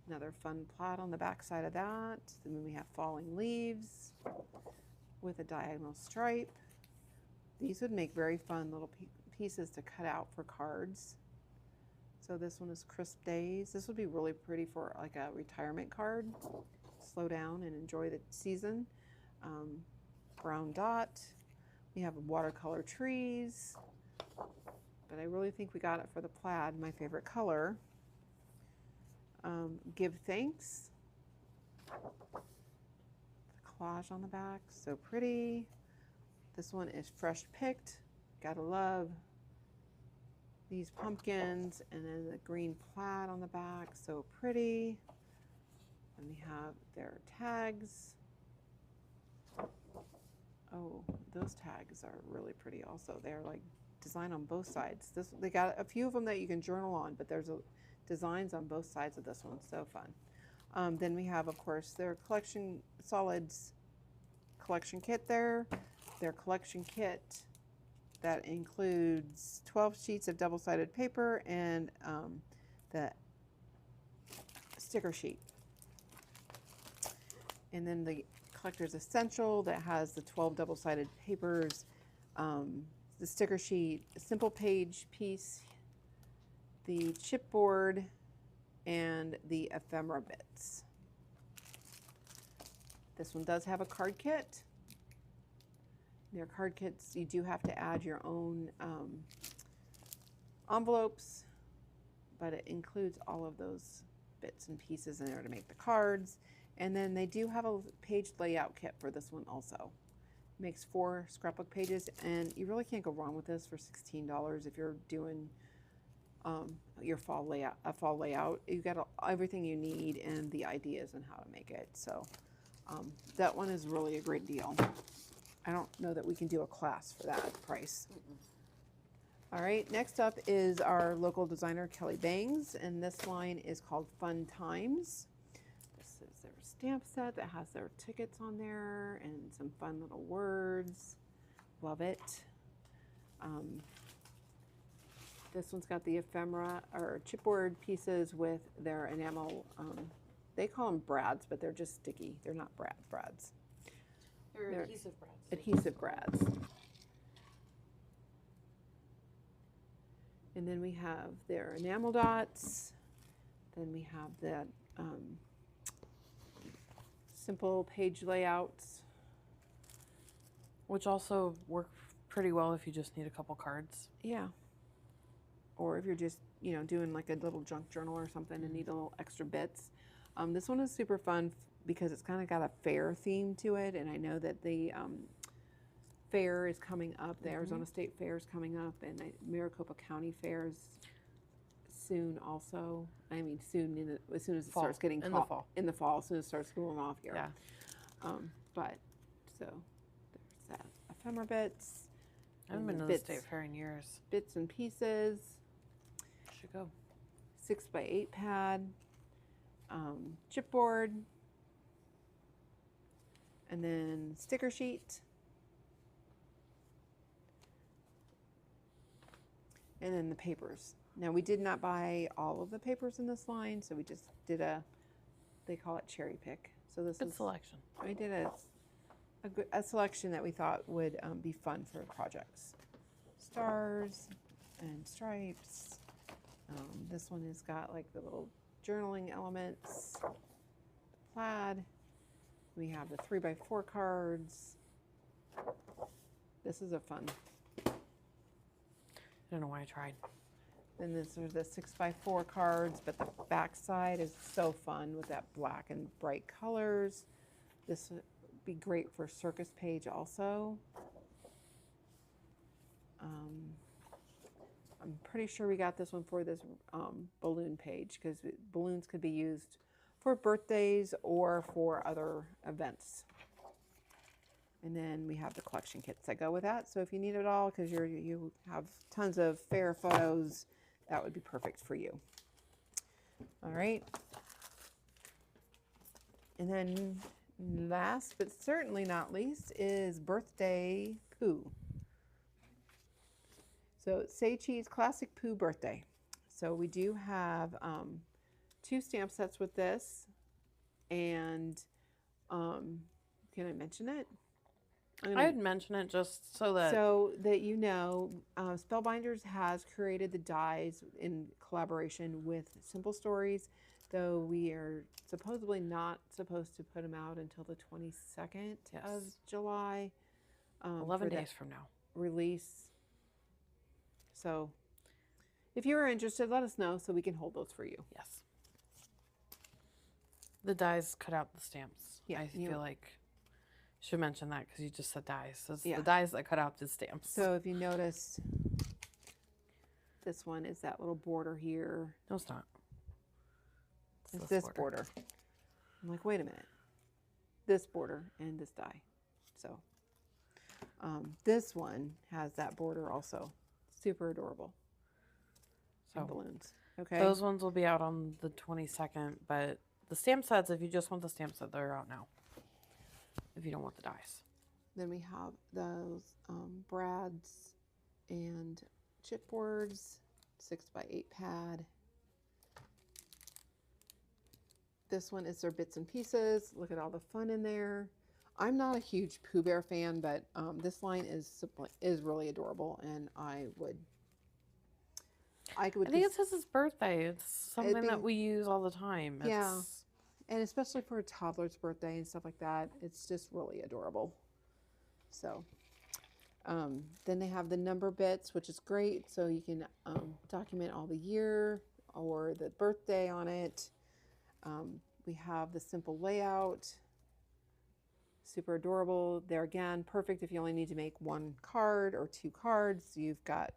Another fun plot on the back side of that. Then we have falling leaves with a diagonal stripe. These would make very fun little pieces to cut out for cards. So this one is Crisp Days. This would be really pretty for like a retirement card. Slow down and enjoy the season. Brown dot. We have watercolor trees, but I really think we got it for the plaid, my favorite color. Give thanks. The collage on the back, so pretty. This one is fresh picked. Gotta love these pumpkins, and then the green plaid on the back, so pretty. And we have their tags. Oh, those tags are really pretty also. They're like designed on both sides. They got a few of them that you can journal on, but there's designs on both sides of this one. So fun. Then we have, of course, their collection solids collection kit there. Their collection kit that includes 12 sheets of double-sided paper and the sticker sheet. And then the Collector's Essential that has the 12 double-sided papers, the sticker sheet, a simple page piece, the chipboard, and the ephemera bits. This one does have a card kit. Their card kits, you do have to add your own envelopes, but it includes all of those bits and pieces in there to make the cards. And then they do have a page layout kit for this one also. It makes 4 scrapbook pages, and you really can't go wrong with this for $16 if you're doing your fall layout. You've got everything you need and the ideas on how to make it. So that one is really a great deal. I don't know that we can do a class for that price. All right, next up is our local designer, Kelly Bangs, and this line is called Fun Times. This is their stamp set that has their tickets on there and some fun little words. Love it. This one's got the ephemera or chipboard pieces with their enamel. They call them brads, but they're just sticky. They're not brads. They're adhesive brads. Adhesive brads. And then we have their enamel dots. Then we have the simple page layouts. Which also work pretty well if you just need a couple cards. Yeah. Or if you're just, doing like a little junk journal or something and need a little extra bits. This one is super fun because it's kind of got a fair theme to it. And I know that the fair is coming up. The Arizona State Fair is coming up, and Maricopa County Fair is soon also. I mean, soon, as soon as it starts getting in the fall. In the fall, as soon as it starts cooling off here. Yeah. But, so there's that Timer bits. I haven't and been to the bits. state fair in years. Bits and pieces. Should go. 6x8 pad. Chipboard. And then sticker sheet. And then the papers. Now we did not buy all of the papers in this line, so we just did they call it cherry pick. So this Good is, selection. we did a selection that we thought would be fun for projects. Stars and stripes. This one has got like the little journaling elements. Plaid. We have the 3x4 cards. This is a fun. I don't know why I tried. Then this are the 6x4 cards, but the back side is so fun with that black and bright colors. This would be great for circus page also. I'm pretty sure we got this one for this balloon page because balloons could be used for birthdays or for other events. And then we have the collection kits that go with that. So if you need it all because you have tons of fair photos, that would be perfect for you. All right. And then last but certainly not least is Birthday Pooh. So Say Cheese Classic Pooh Birthday. So we do have 2 stamp sets with this. And can I mention it? I would mention it just so that you know, Spellbinders has created the dies in collaboration with Simple Stories, though we are supposedly not supposed to put them out until the 22nd of July. 11 days from now. Release. So if you are interested, let us know so we can hold those for you. Yes. The dies cut out the stamps. Yeah, I feel like should mention that because you just said dies. So it's Yeah. the dies that cut out the stamps. So if you notice, this one is that little border here. No, it's not. It's this border. I'm like, wait a minute. This border and this die. So this one has that border also. Super adorable. And balloons. Okay. Those ones will be out on the 22nd, but the stamp sets, if you just want the stamp set, they're out now. If you don't want the dies. Then we have those brads and chipboards, 6x8 pad. This one is their bits and pieces. Look at all the fun in there. I'm not a huge Pooh Bear fan, but this line is really adorable, and I think it's his birthday. It's something that we use all the time. Yeah. And especially for a toddler's birthday and stuff like that, it's just really adorable. So then they have the number bits, which is great. So you can document all the year or the birthday on it. We have the simple layout. Super adorable. There again, perfect if you only need to make 1 card or 2 cards. You've got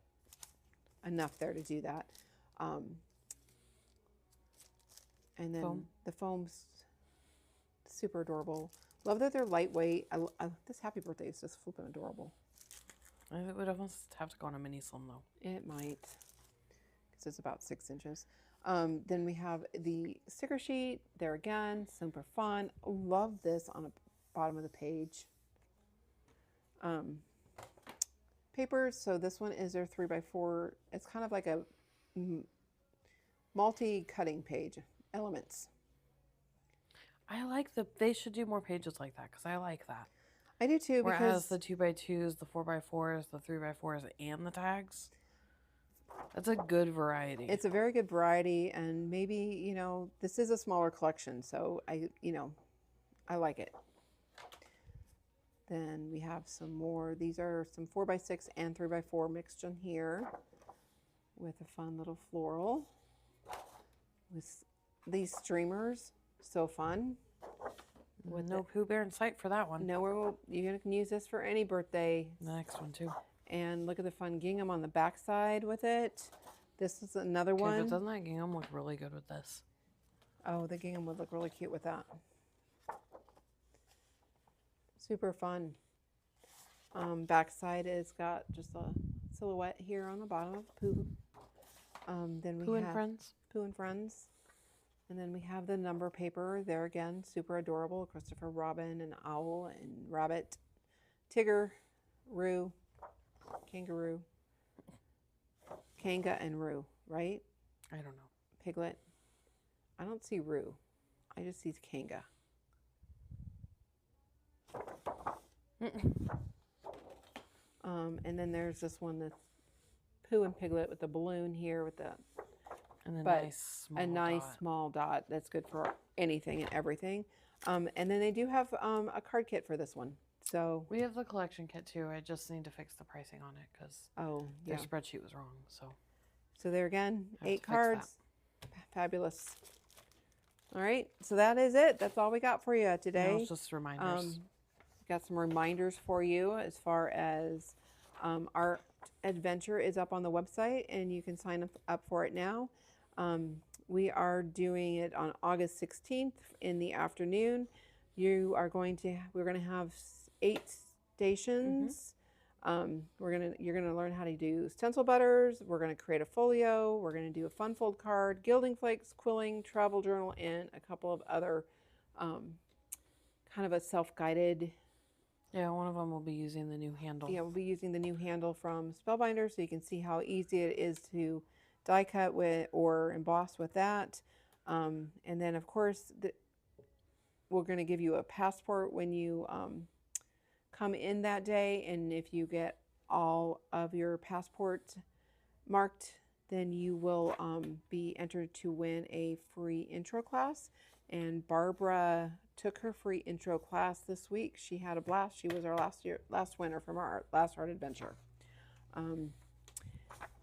enough there to do that. And then the foam's super adorable. Love that they're lightweight. This happy birthday is just flipping adorable. It would almost have to go on a mini slim though. It might, because it's about 6 inches. Then we have the sticker sheet. There again, super fun. Love this on the bottom of the page. Papers. So this one is their 3x4. It's kind of like a multi-cutting page. Elements. I like they should do more pages like that because I like that. I do too. Whereas Because the 2x2s, the 4x4s, the 3x4s, and the tags, that's a good variety. it's a very good variety, and maybe, you know, this is a smaller collection, so I like it. Then we have some more. These are some 4x6 and 3x4 mixed in here with a fun little floral with these streamers. So fun. With no Pooh Bear in sight for that one. You can use this for any birthday. The next one too. And look at the fun gingham on the back side with it. This is another Okay, one. but doesn't that gingham look really good with this? Oh, the gingham would look really cute with that. Super fun. Backside is got just a silhouette here on the bottom of Pooh. Then we Pooh and have Friends. Pooh and Friends. And then we have the number paper there again, super adorable. Christopher Robin and Owl and Rabbit, Tigger, Roo, Kangaroo, Kanga and Roo, right? I don't know. Piglet. I don't see Roo. I just see Kanga. And then there's this one that's Pooh and Piglet with the balloon here with the And But a nice a small dot that's good for anything and everything. And then they do have a card kit for this one. So, We have the collection kit too. I just need to fix the pricing on it because oh, their yeah. spreadsheet was wrong. So So there again, I have 8 to fix cards. Fabulous. All right. So that is it. That's all we got for you now today. it's just reminders. Got some reminders for you as far as our adventure is up on the website, and you can sign up for it now. We are doing it on August 16th in the afternoon. We're going to have 8 stations. You're gonna learn how to do stencil butters. We're gonna create a folio. We're gonna do a fun fold card, gilding flakes, quilling, travel journal, and a couple of other kind of a self-guided. Yeah, one of them will be using the new handle. Yeah, we'll be using the new handle from Spellbinder, so you can see how easy it is to die cut with or emboss with that. And then, of course, we're going to give you a passport when you come in that day. And if you get all of your passport marked, then you will be entered to win a free intro class. And Barbara took her free intro class this week. She had a blast. She was our last winner from our last art adventure.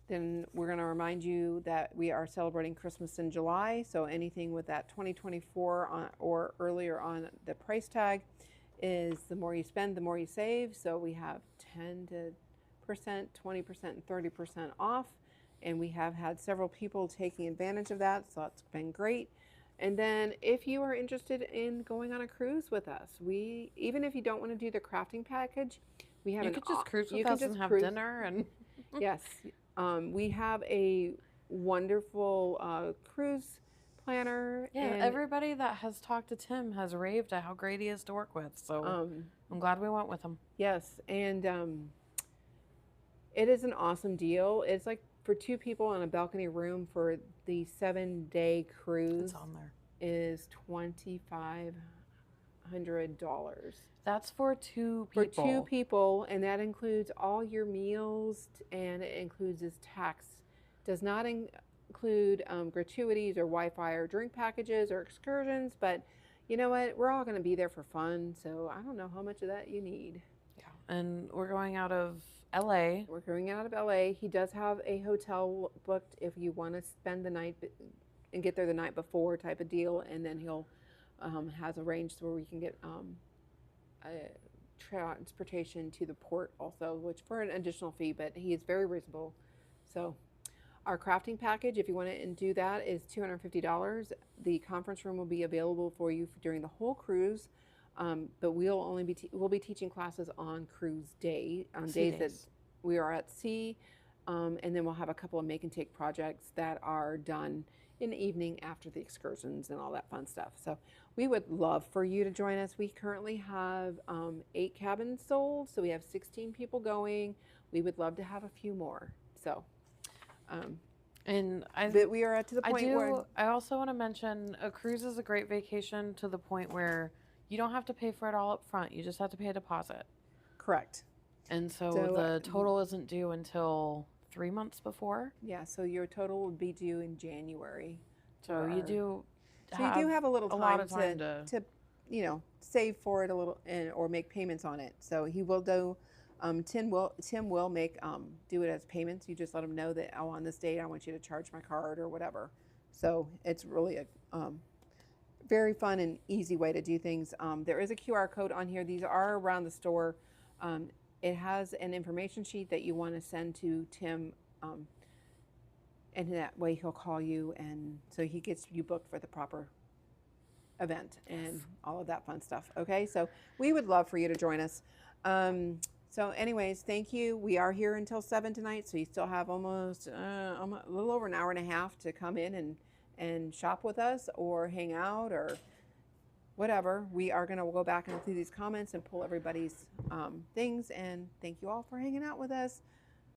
Then we're going to remind you that we are celebrating Christmas in July. So anything with that 2024 on, or earlier on the price tag is the more you spend, the more you save. So we have 10%, 20%, and 30% off. And we have had several people taking advantage of that. So it's been great. And then if you are interested in going on a cruise with us, even if you don't want to do the crafting package, we have You could just cruise with us and have dinner and yes. We have a wonderful cruise planner. yeah, and, everybody that has talked to Tim has raved at how great he is to work with. So I'm glad we went with him. yes, and it is an awesome deal. It's like for 2 people in a balcony room for the 7-day cruise. It's on there. Is $2,500. That's for 2 people. For 2 people, and that includes all your meals, and it includes his tax. Does not include gratuities or Wi-Fi or drink packages or excursions, but you know what? We're all going to be there for fun, so I don't know how much of that you need. Yeah, and we're going out of LA. We're going out of LA. He does have a hotel booked if you want to spend the night and get there the night before type of deal, and then he'll has arranged where we can get transportation to the port also, which for an additional fee, but he is very reasonable. So our crafting package, if you want to do that, is $250. The conference room will be available for you during the whole cruise, but we'll be teaching classes on cruise day, on days that we are at sea, and then we'll have a couple of make and take projects that are done in the evening after the excursions and all that fun stuff. So we would love for you to join us. We currently have 8 cabins sold, so we have 16 people going. We would love to have a few more. So, And but we are at to the point where I also want to mention a cruise is a great vacation to the point where you don't have to pay for it all up front. You just have to pay a deposit. correct. And so So, the total isn't due until 3 months before. Yeah, so your total would be due in January. So you do. So you do have a little time, lot of time to save for it a little or make payments on it. So he will do. Tim will make do it as payments. You just let him know that on this date I want you to charge my card or whatever. So it's really a very fun and easy way to do things. There is a QR code on here. These are around the store. It has an information sheet that you want to send to Tim, and that way he'll call you, and so he gets you booked for the proper event and all of that fun stuff. Okay, so we would love for you to join us. So anyways, thank you. We are here until 7 tonight, so you still have almost a little over an hour and a half to come in and shop with us or hang out or whatever. We are going to go back and through these comments and pull everybody's things. And thank you all for hanging out with us.